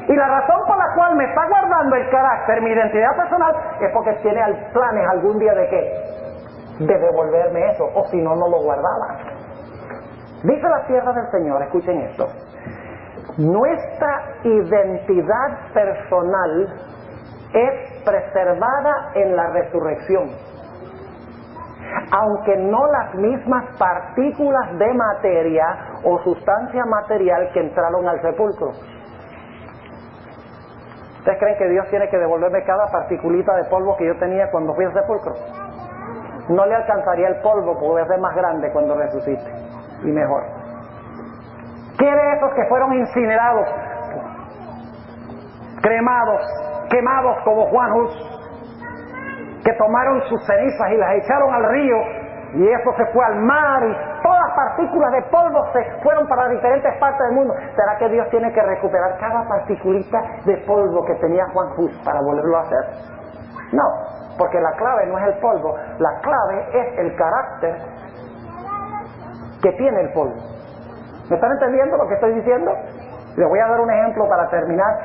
Y la razón por la cual me está guardando el carácter, mi identidad personal, es porque tiene planes algún día de ¿qué? De devolverme eso, o si no, no lo guardaba. Dice la sierva del Señor, escuchen esto: nuestra identidad personal es preservada en la resurrección, aunque no las mismas partículas de materia o sustancia material que entraron al sepulcro. ¿Ustedes creen que Dios tiene que devolverme cada particulita de polvo que yo tenía cuando fui al sepulcro? No le alcanzaría el polvo, porque voy a ser más grande cuando resucite, y mejor. ¿Qué de esos que fueron incinerados, cremados, quemados como Juan Hus, que tomaron sus cenizas y las echaron al río, y eso se fue al mar, y todas las partículas de polvo se fueron para diferentes partes del mundo? ¿Será que Dios tiene que recuperar cada particulita de polvo que tenía Juan Hus para volverlo a hacer? No, porque la clave no es el polvo, la clave es el carácter que tiene el polvo. ¿Me están entendiendo lo que estoy diciendo? Les voy a dar un ejemplo para terminar,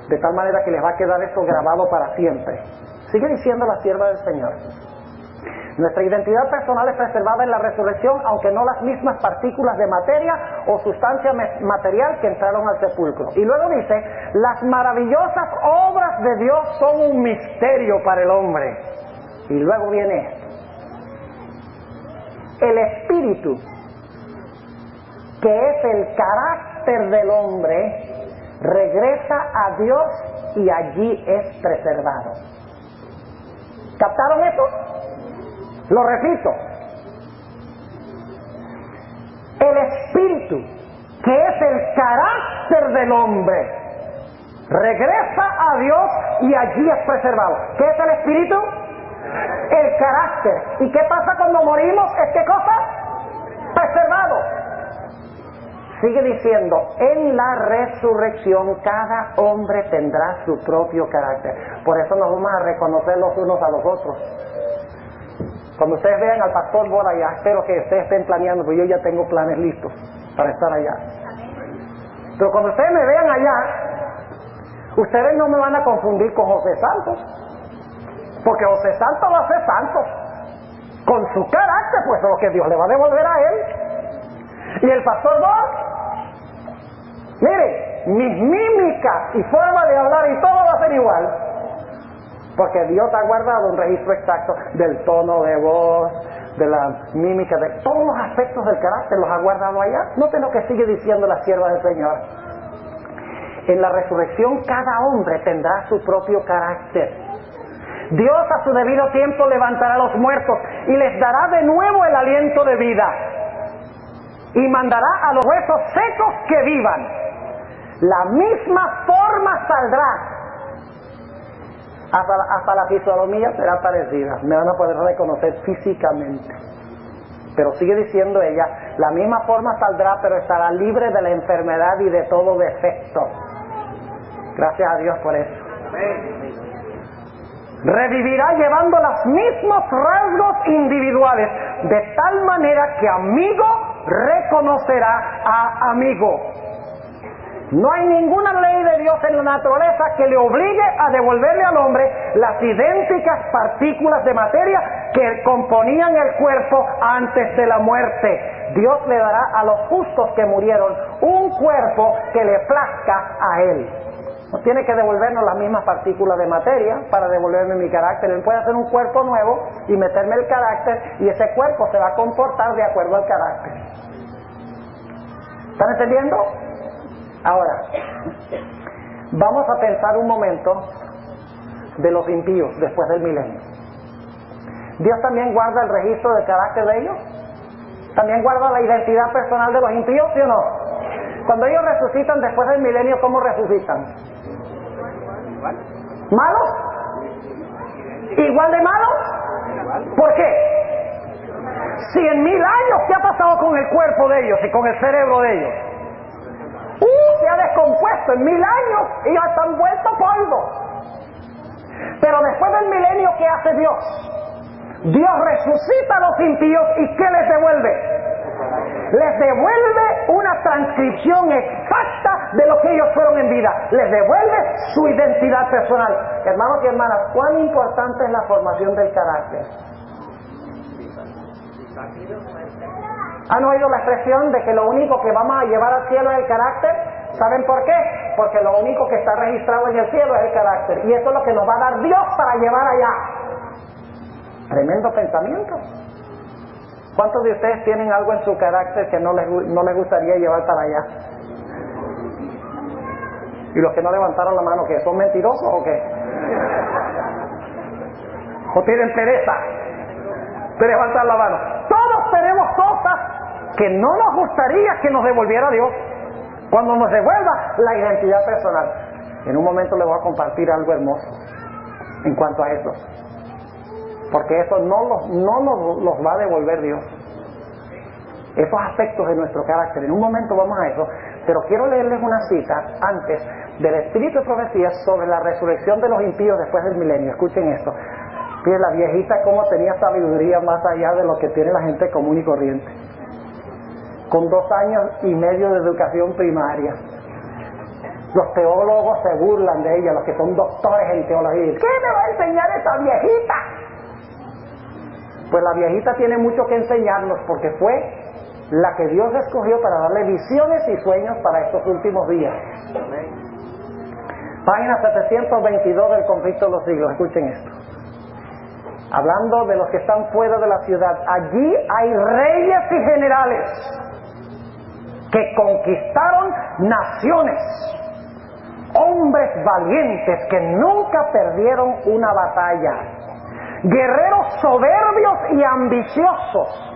de tal manera que les va a quedar esto grabado para siempre. Sigue diciendo la sierva del Señor: nuestra identidad personal es preservada en la resurrección, aunque no las mismas partículas de materia o sustancia material que entraron al sepulcro. Y luego dice: las maravillosas obras de Dios son un misterio para el hombre. Y luego viene esto: el espíritu, que es el carácter del hombre, regresa a Dios y allí es preservado. ¿Captaron eso? Lo repito: el espíritu, que es el carácter del hombre, regresa a Dios y allí es preservado. ¿Qué es el espíritu? El carácter. ¿Y qué pasa cuando morimos? ¿Es qué cosa? Preservado. Sigue diciendo: en la resurrección cada hombre tendrá su propio carácter. Por eso nos vamos a reconocer los unos a los otros. Cuando ustedes vean al pastor por allá, espero que ustedes estén planeando, porque yo ya tengo planes listos para estar allá. Pero cuando ustedes me vean allá, ustedes no me van a confundir con José Santos, porque José Santos va a ser santo con su carácter, pues es lo que Dios le va a devolver a él. Y el pastor Bob, mire, mis mímicas y forma de hablar y todo va a ser igual, porque Dios ha guardado un registro exacto del tono de voz, de la mímica, de todos los aspectos del carácter, los ha guardado allá. Noten lo que sigue diciendo la sierva del Señor: en la resurrección cada hombre tendrá su propio carácter. Dios a su debido tiempo levantará a los muertos y les dará de nuevo el aliento de vida, y mandará a los huesos secos que vivan. La misma forma saldrá. Hasta la fisonomía será parecida, me van a poder reconocer físicamente. Pero sigue diciendo ella: la misma forma saldrá, pero estará libre de la enfermedad y de todo defecto. Gracias a Dios por eso. Revivirá llevando los mismos rasgos individuales, de tal manera que amigo reconocerá a amigo. No hay ninguna ley de Dios en la naturaleza que le obligue a devolverle al hombre las idénticas partículas de materia que componían el cuerpo antes de la muerte. Dios le dará a los justos que murieron un cuerpo que le plazca a Él. No tiene que devolvernos las mismas partículas de materia para devolverme mi carácter. Él puede hacer un cuerpo nuevo y meterme el carácter, y ese cuerpo se va a comportar de acuerdo al carácter. ¿Están entendiendo? Ahora, vamos a pensar un momento de los impíos después del milenio. ¿Dios también guarda el registro del carácter de ellos? ¿También guarda la identidad personal de los impíos, sí o no? Cuando ellos resucitan después del milenio, ¿cómo resucitan? ¿Malos? ¿Igual de malos? ¿Por qué? Si en 1000 años, ¿qué ha pasado con el cuerpo de ellos y con el cerebro de ellos? Se ha descompuesto. En 1000 años ellos están vueltos polvo. Pero después del milenio, ¿qué hace Dios? Dios resucita a los impíos, ¿y qué les devuelve? Les devuelve una transcripción exacta de lo que ellos fueron en vida. Les devuelve su identidad personal. Hermanos y hermanas, ¿cuán importante es la formación del carácter? ¿Han oído la expresión de que lo único que vamos a llevar al cielo es el carácter? ¿Saben por qué? Porque lo único que está registrado en el cielo es el carácter. Y eso es lo que nos va a dar Dios para llevar allá. Tremendo pensamiento. ¿Cuántos de ustedes tienen algo en su carácter que no les gustaría llevar para allá? ¿Y los que no levantaron la mano, qué? ¿Son mentirosos o qué? ¿O tienen pereza de levantar la mano? Todos tenemos cosas que no nos gustaría que nos devolviera Dios. Cuando nos devuelva la identidad personal. En un momento le voy a compartir algo hermoso en cuanto a eso. Porque eso no nos los va a devolver Dios. Esos aspectos de nuestro carácter. En un momento vamos a eso. Pero quiero leerles una cita antes del Espíritu de Profecía sobre la resurrección de los impíos después del milenio. Escuchen esto. Fíjense la viejita cómo tenía sabiduría más allá de lo que tiene la gente común y corriente. Con 2 años y medio de educación primaria. Los teólogos se burlan de ella, los que son doctores en teología. ¿Qué me va a enseñar esta viejita? Pues la viejita tiene mucho que enseñarnos porque fue la que Dios escogió para darle visiones y sueños para estos últimos días. Página 722 del Conflicto de los Siglos. Escuchen esto. Hablando de los que están fuera de la ciudad. Allí hay reyes y generales que conquistaron naciones, hombres valientes que nunca perdieron una batalla, guerreros soberbios y ambiciosos,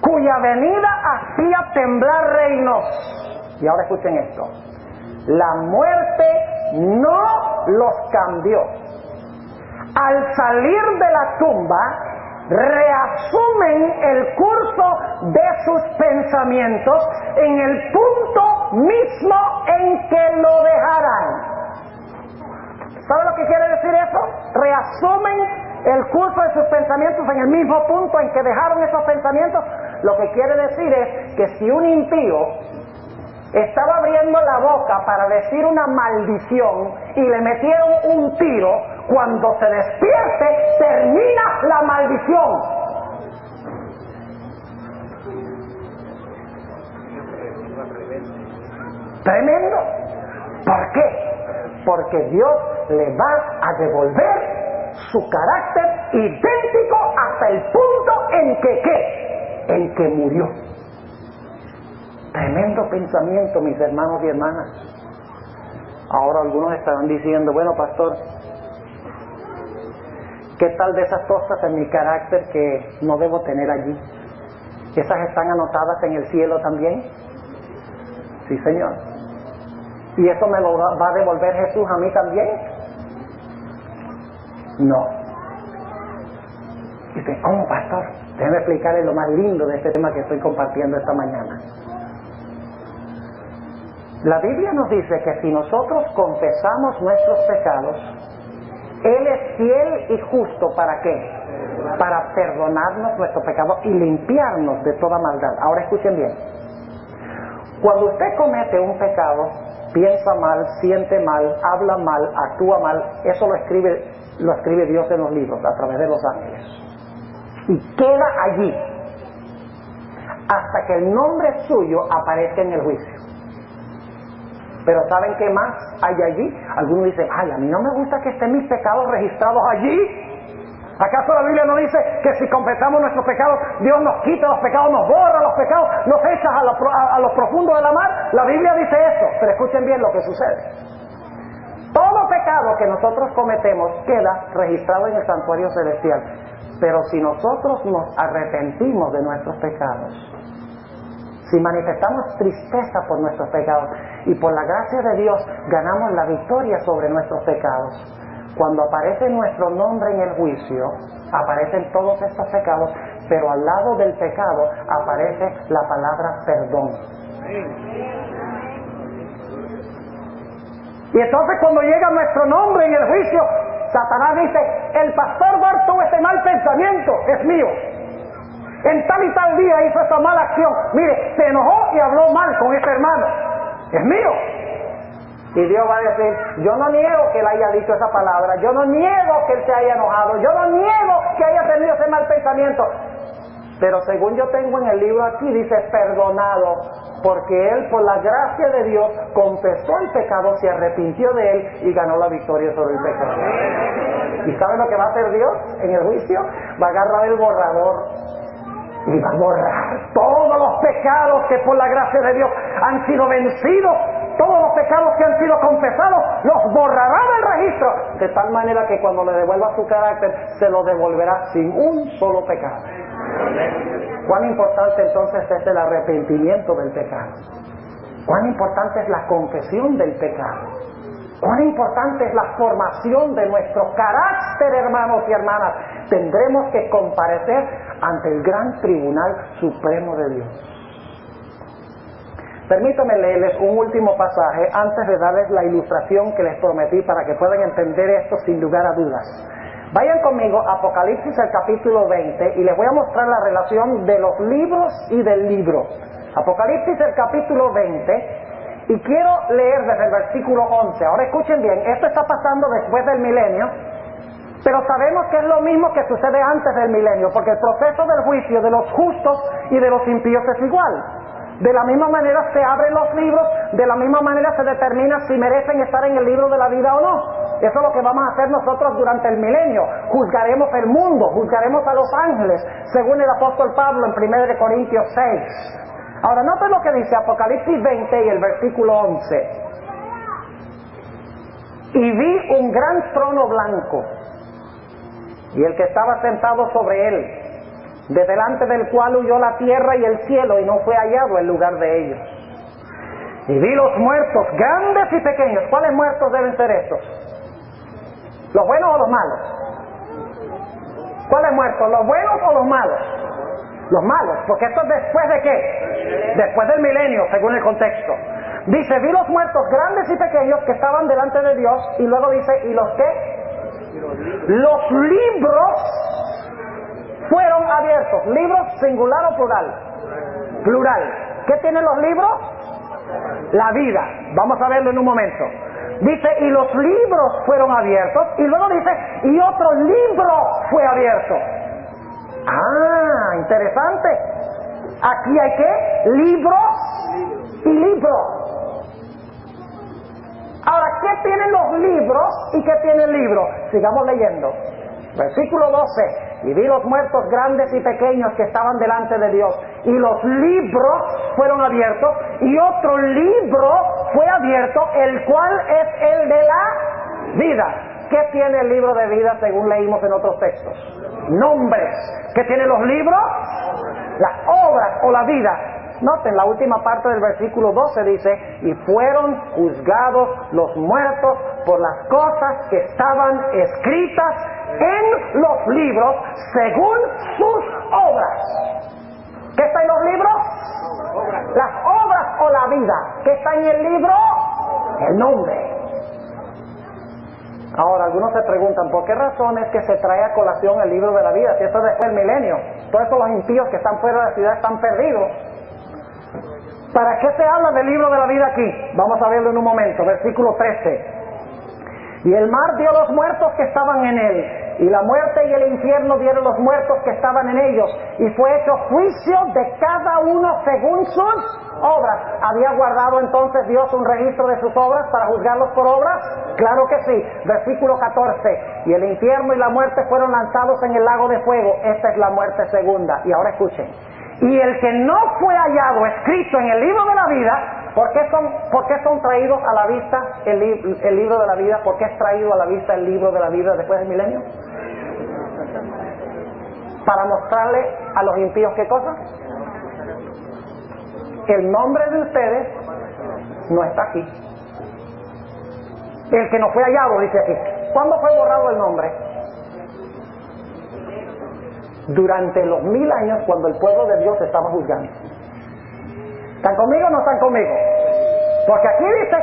cuya venida hacía temblar reinos. Y ahora escuchen esto. La muerte no los cambió. Al salir de la tumba, reasumen el curso de sus pensamientos en el punto mismo en que lo dejaran. ¿Sabe lo que quiere decir eso? Reasumen el curso de sus pensamientos en el mismo punto en que dejaron esos pensamientos. Lo que quiere decir es que si un impío estaba abriendo la boca para decir una maldición y le metieron un tiro, cuando se despierte termina la maldición. Tremendo. ¿Por qué? Porque Dios le va a devolver su carácter idéntico hasta el punto en que ¿qué? En que murió. Tremendo pensamiento, mis hermanos y hermanas. Ahora algunos estarán diciendo, bueno, pastor, ¿qué tal de esas cosas en mi carácter que no debo tener allí? ¿Esas están anotadas en el cielo también? Sí, Señor. ¿Y eso me lo va a devolver Jesús a mí también? No. Dice, ¿cómo, pastor? Déjeme explicarle lo más lindo de este tema que estoy compartiendo esta mañana. La Biblia nos dice que si nosotros confesamos nuestros pecados, Él es fiel y justo, ¿para qué? Para perdonarnos nuestros pecados y limpiarnos de toda maldad. Ahora escuchen bien. Cuando usted comete un pecado, piensa mal, siente mal, habla mal, actúa mal, eso lo escribe Dios en los libros a través de los ángeles. Y queda allí hasta que el nombre suyo aparezca en el juicio. Pero ¿saben qué más hay allí? Algunos dicen, ay, a mí no me gusta que estén mis pecados registrados allí. ¿Acaso la Biblia no dice que si confesamos nuestros pecados, Dios nos quita los pecados, nos borra los pecados, nos echa a lo profundo de la mar? La Biblia dice eso, pero escuchen bien lo que sucede. Todo pecado que nosotros cometemos queda registrado en el santuario celestial. Pero si nosotros nos arrepentimos de nuestros pecados, si manifestamos tristeza por nuestros pecados y por la gracia de Dios ganamos la victoria sobre nuestros pecados, cuando aparece nuestro nombre en el juicio, aparecen todos estos pecados, pero al lado del pecado aparece la palabra perdón. Y entonces cuando llega nuestro nombre en el juicio, Satanás dice, el pastor Bart tuvo este mal pensamiento, es mío. En tal y tal día hizo esta mala acción. Mire, se enojó y habló mal con ese hermano. Es mío. Y Dios va a decir, yo no niego que él haya dicho esa palabra, yo no niego que él se haya enojado, yo no niego que haya tenido ese mal pensamiento. Pero según yo tengo en el libro aquí, dice perdonado, porque él por la gracia de Dios confesó el pecado, se arrepintió de él y ganó la victoria sobre el pecado. ¿Y sabe lo que va a hacer Dios en el juicio? Va a agarrar el borrador y va a borrar todos los pecados que por la gracia de Dios han sido vencidos, todos los pecados que han sido confesados confesado, los borrará del registro, de tal manera que cuando le devuelva su carácter, se lo devolverá sin un solo pecado. ¿Cuán importante entonces es el arrepentimiento del pecado? ¿Cuán importante es la confesión del pecado? ¿Cuán importante es la formación de nuestro carácter, hermanos y hermanas? Tendremos que comparecer ante el gran tribunal supremo de Dios. Permítanme leerles un último pasaje antes de darles la ilustración que les prometí para que puedan entender esto sin lugar a dudas. Vayan conmigo a Apocalipsis el capítulo 20 y les voy a mostrar la relación de los libros y del libro. Apocalipsis el capítulo 20 y quiero leer desde el versículo 11. Ahora escuchen bien, esto está pasando después del milenio, pero sabemos que es lo mismo que sucede antes del milenio, porque el proceso del juicio de los justos y de los impíos es igual. De la misma manera se abren los libros, de la misma manera se determina si merecen estar en el libro de la vida o no. Eso es lo que vamos a hacer nosotros durante el milenio. Juzgaremos el mundo, juzgaremos a los ángeles, según el apóstol Pablo en 1 Corintios 6. Ahora noten lo que dice Apocalipsis 20 y el versículo 11. Y vi un gran trono blanco, y el que estaba sentado sobre él, de delante del cual huyó la tierra y el cielo, y no fue hallado el lugar de ellos. Y vi los muertos, grandes y pequeños. ¿Cuáles muertos deben ser estos? ¿Los buenos o los malos? ¿Cuáles muertos? ¿Los buenos o los malos? Los malos, porque esto es después de ¿qué? Después del milenio, según el contexto. Dice, vi los muertos, grandes y pequeños, que estaban delante de Dios, y luego dice, ¿y los qué? Los libros fueron abiertos. ¿Libros singular o plural? Plural. ¿Qué tienen los libros? La vida. Vamos a verlo en un momento. Dice, y los libros fueron abiertos, y luego dice, y otro libro fue abierto. Ah, interesante. Aquí hay ¿qué? Libros y libros. Ahora, ¿qué tienen los libros y qué tiene el libro? Sigamos leyendo. Versículo 12. Y vi los muertos grandes y pequeños que estaban delante de Dios, y los libros fueron abiertos, y otro libro fue abierto, el cual es el de la vida. ¿Qué tiene el libro de vida según leímos en otros textos? Nombres. ¿Qué tienen los libros? Las obras o la vida. Noten, la última parte del versículo 12 dice, y fueron juzgados los muertos por las cosas que estaban escritas en los libros según sus obras. ¿Qué está en los libros? Las obras o la vida. ¿Qué está en el libro? El nombre. Ahora, algunos se preguntan, ¿por qué razón es que se trae a colación el libro de la vida? Si esto es después del milenio. Todos esos los impíos que están fuera de la ciudad están perdidos. ¿Para qué se habla del libro de la vida aquí? Vamos a verlo en un momento. Versículo 13. Y el mar dio los muertos que estaban en él, y la muerte y el infierno dieron los muertos que estaban en ellos, y fue hecho juicio de cada uno según sus obras. ¿Había guardado entonces Dios un registro de sus obras para juzgarlos por obras? Claro que sí. Versículo 14. Y el infierno y la muerte fueron lanzados en el lago de fuego. Esta es la muerte segunda. Y ahora escuchen. Y el que no fue hallado escrito en el libro de la vida, ¿por qué son traídos a la vista el libro de la vida? ¿Por qué es traído a la vista el libro de la vida después del milenio? Para mostrarle a los impíos ¿qué cosa? El nombre de ustedes no está aquí. El que no fue hallado, dice aquí. ¿Cuándo fue borrado el nombre? Durante los 1000 años, cuando el pueblo de Dios estaba juzgando. ¿Están conmigo o no están conmigo? Porque aquí dice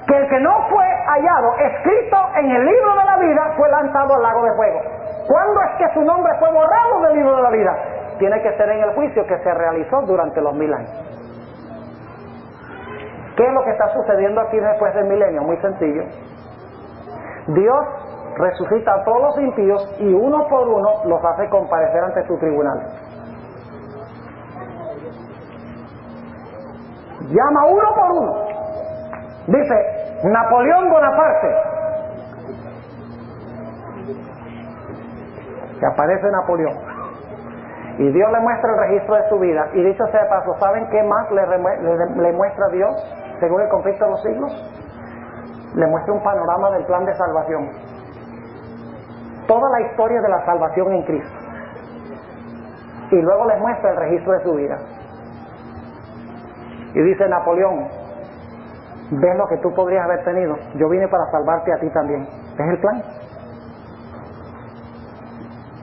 que el que no fue hallado escrito en el libro de la vida fue lanzado al lago de fuego. ¿Cuándo es que su nombre fue borrado del libro de la vida? Tiene que ser en el juicio que se realizó durante los 1000 años. ¿Qué es lo que está sucediendo aquí después del milenio? Muy sencillo. Dios resucita a todos los impíos y uno por uno los hace comparecer ante su tribunal. Llama uno por uno. Dice Napoleón Bonaparte. Que aparece Napoleón. Y Dios le muestra el registro de su vida. Y dicho sea de paso, ¿saben qué más le muestra Dios según el conflicto de los siglos? le muestra un panorama del plan de salvación. Toda la historia de la salvación en Cristo. Y luego les muestra el registro de su vida. Y dice Napoleón, ¿ves lo que tú podrías haber tenido? Yo vine para salvarte a ti también. ¿Ves el plan?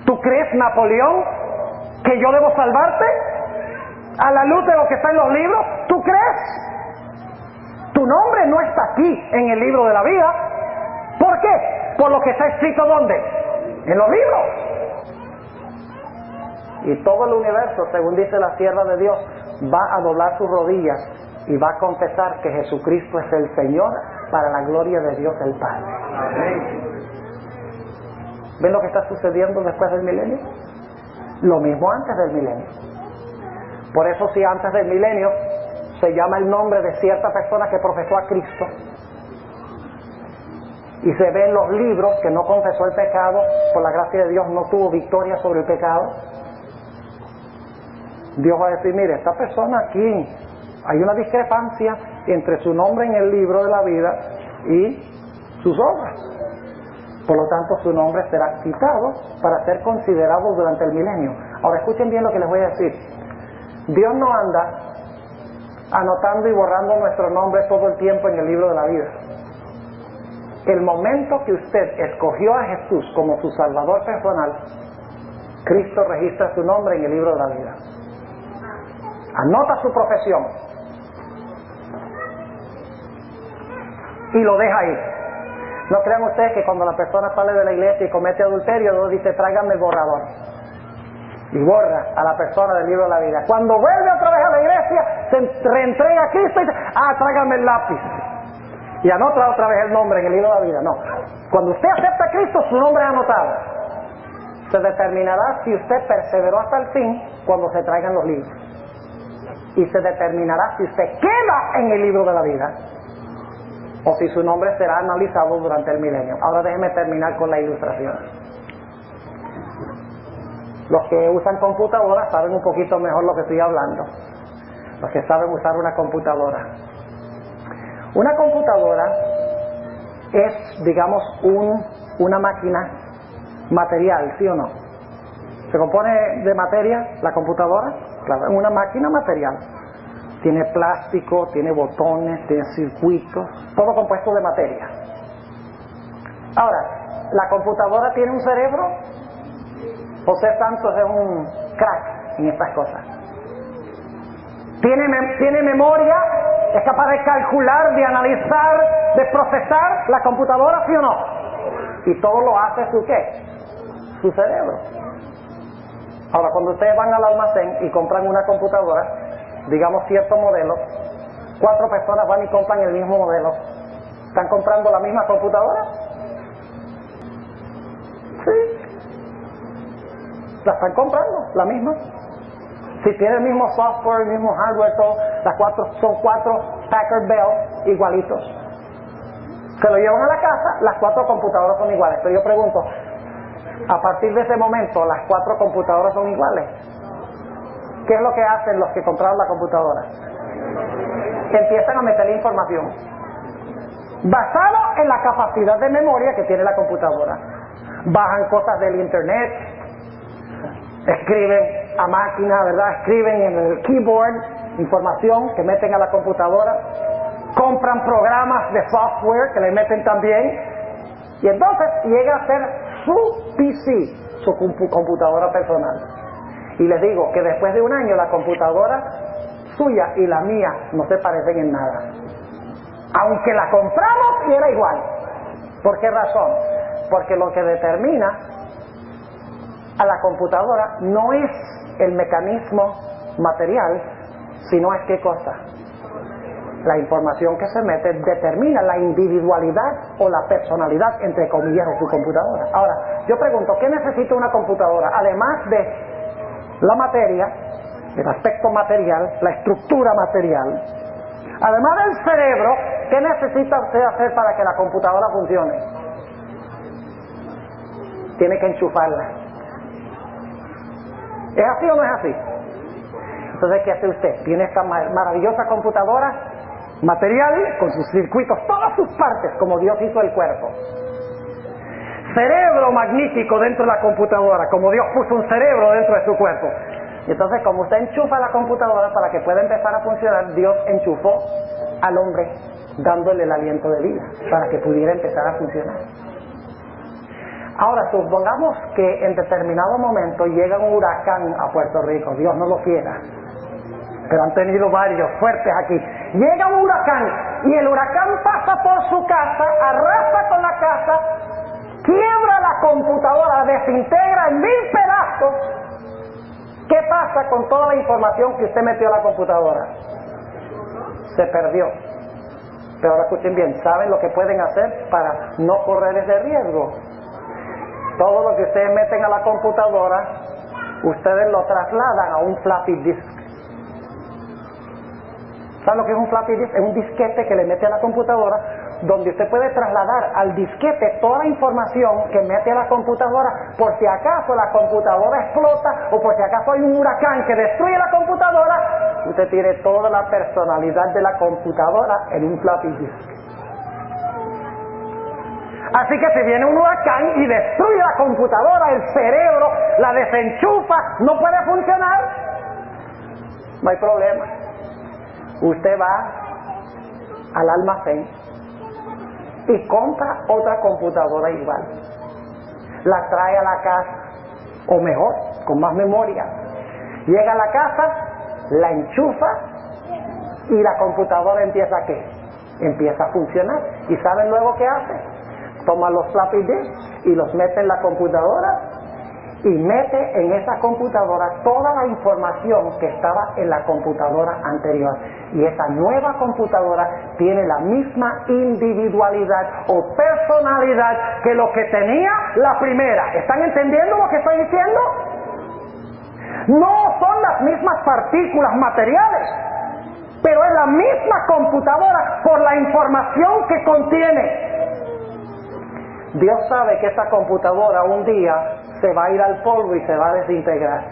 ¿Tú crees, Napoleón, que yo debo salvarte? A la luz de lo que está en los libros, ¿tú crees? Tu nombre no está aquí en el libro de la vida. ¿Por qué? Por lo que está escrito ¿dónde? En los libros. Y todo el universo, según dice la sierva de Dios, va a doblar sus rodillas y va a confesar que Jesucristo es el Señor para la gloria de Dios el Padre. Amén. ¿Ven lo que está sucediendo después del milenio? Lo mismo antes del milenio. Por eso si antes del milenio se llama el nombre de cierta persona que profesó a Cristo y se ve en los libros que no confesó el pecado, por la gracia de Dios no tuvo victoria sobre el pecado, Dios va a decir, mire, esta persona aquí, hay una discrepancia entre su nombre en el libro de la vida y sus obras. Por lo tanto, su nombre será quitado para ser considerado durante el milenio. Ahora, escuchen bien lo que les voy a decir. Dios no anda anotando y borrando nuestro nombre todo el tiempo en el libro de la vida. El momento que usted escogió a Jesús como su Salvador personal, Cristo registra su nombre en el libro de la vida. Anota su profesión y lo deja ahí. No crean ustedes que cuando la persona sale de la iglesia y comete adulterio, Dios dice, tráigame el borrador. Y borra a la persona del libro de la vida. Cuando vuelve otra vez a la iglesia, se reentrega a Cristo y dice, tráigame el lápiz. Y anota otra vez el nombre en el libro de la vida. No. Cuando usted acepta a Cristo, su nombre es anotado. Se determinará si usted perseveró hasta el fin cuando se traigan los libros. Y se determinará si usted queda en el libro de la vida o si su nombre será analizado durante el milenio. Ahora déjeme terminar con la ilustración. Los que usan computadoras saben un poquito mejor lo que estoy hablando. Los que saben usar una computadora. Una computadora es, digamos, una máquina material, ¿sí o no? ¿Se compone de materia la computadora? Claro, es una máquina material. Tiene plástico, tiene botones, tiene circuitos, todo compuesto de materia. Ahora, ¿la computadora tiene un cerebro? José Santos es un crack en estas cosas. ¿Tiene memoria? ¿Es capaz de calcular, de analizar, de procesar la computadora, sí o no? Y todo lo hace ¿su qué? Su cerebro. Ahora, cuando ustedes van al almacén y compran una computadora, digamos cierto modelo, 4 personas van y compran el mismo modelo. ¿Están comprando la misma computadora? Sí. La están comprando, la misma. Si tiene el mismo software, el mismo hardware, todo, son 4 Packard Bell igualitos. Se lo llevan a la casa, las 4 computadoras son iguales. Pero yo pregunto, a partir de ese momento, ¿las 4 computadoras son iguales? ¿Qué es lo que hacen los que compraron la computadora? Empiezan a meterle información basado en la capacidad de memoria que tiene la computadora. Bajan cosas del internet, escriben a máquina, ¿verdad? Escriben en el keyboard información que meten a la computadora, compran programas de software que le meten también, y entonces llega a ser su PC, su computadora personal. Y les digo que después de un año la computadora suya y la mía no se parecen en nada. Aunque la compramos y era igual. ¿Por qué razón? Porque lo que determina a la computadora no es el mecanismo material, sino es qué cosa. La información que se mete determina la individualidad o la personalidad, entre comillas, de su computadora. Ahora, yo pregunto, ¿qué necesita una computadora? Además de la materia, el aspecto material, la estructura material, además del cerebro, ¿qué necesita usted hacer para que la computadora funcione? Tiene que enchufarla. ¿Es así o no es así? Entonces, ¿qué hace usted? Tiene esta maravillosa computadora material, con sus circuitos, todas sus partes, como Dios hizo el cuerpo. Cerebro magnífico dentro de la computadora, como Dios puso un cerebro dentro de su cuerpo. Y entonces, como usted enchufa la computadora para que pueda empezar a funcionar, Dios enchufó al hombre dándole el aliento de vida para que pudiera empezar a funcionar. Ahora, supongamos que en determinado momento llega un huracán a Puerto Rico, Dios no lo quiera, pero han tenido varios fuertes aquí. Llega un huracán y el huracán pasa por su casa, arrasa con la casa, quiebra la computadora, desintegra en 1000 pedazos. ¿Qué pasa con toda la información que usted metió a la computadora? Se perdió. Pero ahora escuchen bien, ¿saben lo que pueden hacer para no correr ese riesgo? Todo lo que ustedes meten a la computadora, ustedes lo trasladan a un floppy disk. ¿Saben lo que es un floppy disk? Es un disquete que le mete a la computadora, donde usted puede trasladar al disquete toda la información que mete a la computadora, por si acaso la computadora explota o por si acaso hay un huracán que destruye la computadora, usted tiene toda la personalidad de la computadora en un floppy disk. Así que si viene un huracán y destruye la computadora, el cerebro la desenchufa, no puede funcionar, no hay problema. Usted va al almacén y compra otra computadora igual. La trae a la casa, o mejor, con más memoria. Llega a la casa, la enchufa y la computadora empieza ¿a qué? Empieza a funcionar. ¿Y saben luego qué hace? Toma los floppy disks y los mete en la computadora y mete en esa computadora toda la información que estaba en la computadora anterior. Y esa nueva computadora tiene la misma individualidad o personalidad que lo que tenía la primera. ¿Están entendiendo lo que estoy diciendo? No son las mismas partículas materiales, pero es la misma computadora por la información que contiene. Dios sabe que esa computadora un día se va a ir al polvo y se va a desintegrar.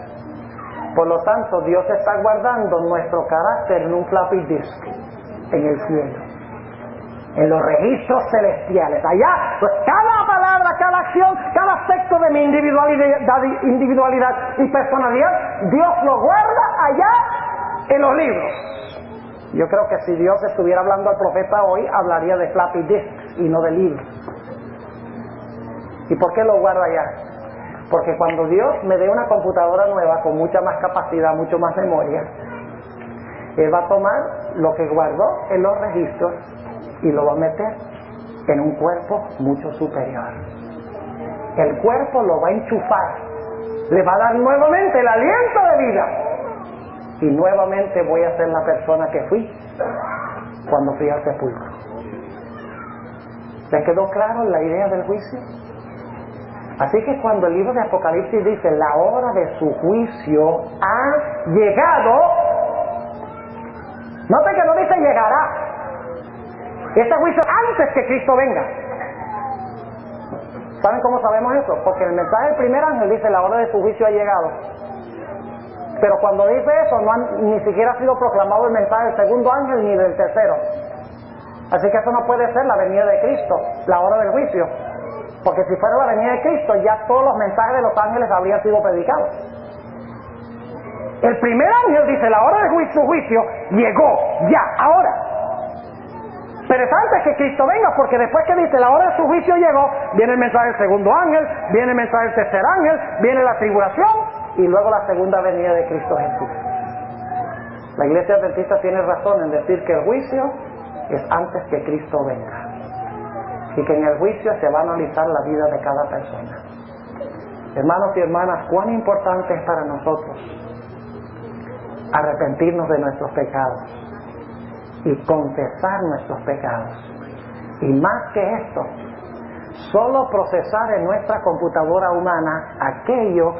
Por lo tanto, Dios está guardando nuestro carácter en un floppy disk en el cielo, en los registros celestiales. Allá, pues cada palabra, cada acción, cada aspecto de mi individualidad y personalidad, Dios lo guarda allá en los libros. Yo creo que si Dios estuviera hablando al profeta hoy, hablaría de floppy disk y no de libros. ¿Y por qué lo guardo allá? Porque cuando Dios me dé una computadora nueva con mucha más capacidad, mucho más memoria, Él va a tomar lo que guardó en los registros y lo va a meter en un cuerpo mucho superior. El cuerpo lo va a enchufar, le va a dar nuevamente el aliento de vida y nuevamente voy a ser la persona que fui cuando fui al sepulcro. ¿Les quedó claro la idea del juicio? Así que cuando el libro de Apocalipsis dice la hora de su juicio ha llegado, note que no dice llegará. Este juicio antes que Cristo venga. ¿Saben cómo sabemos eso? Porque el mensaje del primer ángel dice la hora de su juicio ha llegado. Pero cuando dice eso ni siquiera ha sido proclamado el mensaje del segundo ángel ni del tercero. Así que eso no puede ser la venida de Cristo, la hora del juicio. Porque si fuera la venida de Cristo, ya todos los mensajes de los ángeles habrían sido predicados. El primer ángel dice, la hora de su juicio llegó, ya, ahora. Pero es antes que Cristo venga, porque después que dice, la hora de su juicio llegó, viene el mensaje del segundo ángel, viene el mensaje del tercer ángel, viene la tribulación, y luego la segunda venida de Cristo Jesús. La Iglesia Adventista tiene razón en decir que el juicio es antes que Cristo venga. Y que en el juicio se va a analizar la vida de cada persona. Hermanos y hermanas, cuán importante es para nosotros arrepentirnos de nuestros pecados y confesar nuestros pecados. Y más que esto, solo procesar en nuestra computadora humana aquello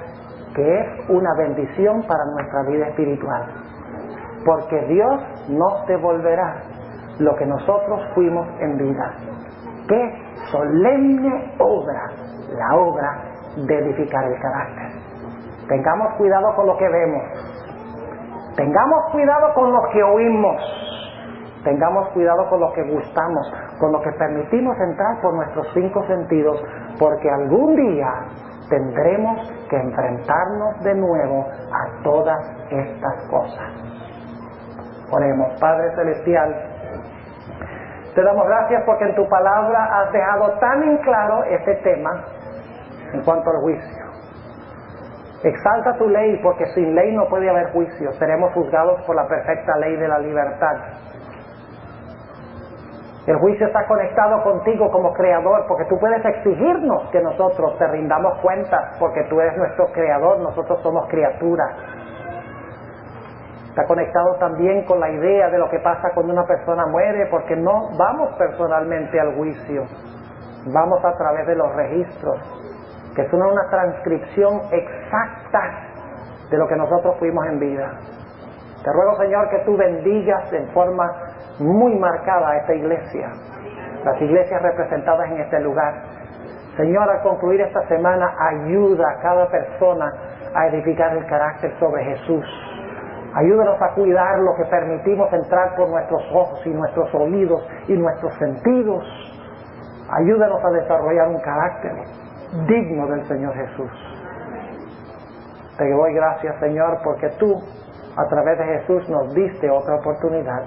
que es una bendición para nuestra vida espiritual. Porque Dios nos devolverá lo que nosotros fuimos en vida. ¡Qué solemne obra! La obra de edificar el carácter. Tengamos cuidado con lo que vemos. Tengamos cuidado con lo que oímos. Tengamos cuidado con lo que gustamos, con lo que permitimos entrar por nuestros 5 sentidos, porque algún día tendremos que enfrentarnos de nuevo a todas estas cosas. Oremos. Padre Celestial, te damos gracias porque en tu palabra has dejado tan en claro este tema en cuanto al juicio. Exalta tu ley, porque sin ley no puede haber juicio. Seremos juzgados por la perfecta ley de la libertad. El juicio está conectado contigo como creador, porque tú puedes exigirnos que nosotros te rindamos cuentas, porque tú eres nuestro creador, nosotros somos criaturas. Está conectado también con la idea de lo que pasa cuando una persona muere, porque no vamos personalmente al juicio, vamos a través de los registros, que son una transcripción exacta de lo que nosotros fuimos en vida. Te ruego, Señor, que tú bendigas en forma muy marcada a esta iglesia, las iglesias representadas en este lugar. Señor, al concluir esta semana, ayuda a cada persona a edificar el carácter sobre Jesús. Ayúdanos a cuidar lo que permitimos entrar por nuestros ojos y nuestros oídos y nuestros sentidos. Ayúdanos a desarrollar un carácter digno del Señor Jesús. Te doy gracias, Señor, porque tú, a través de Jesús, nos diste otra oportunidad.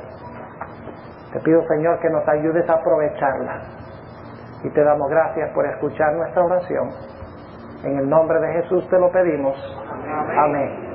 Te pido, Señor, que nos ayudes a aprovecharla. Y te damos gracias por escuchar nuestra oración. En el nombre de Jesús te lo pedimos. Amén.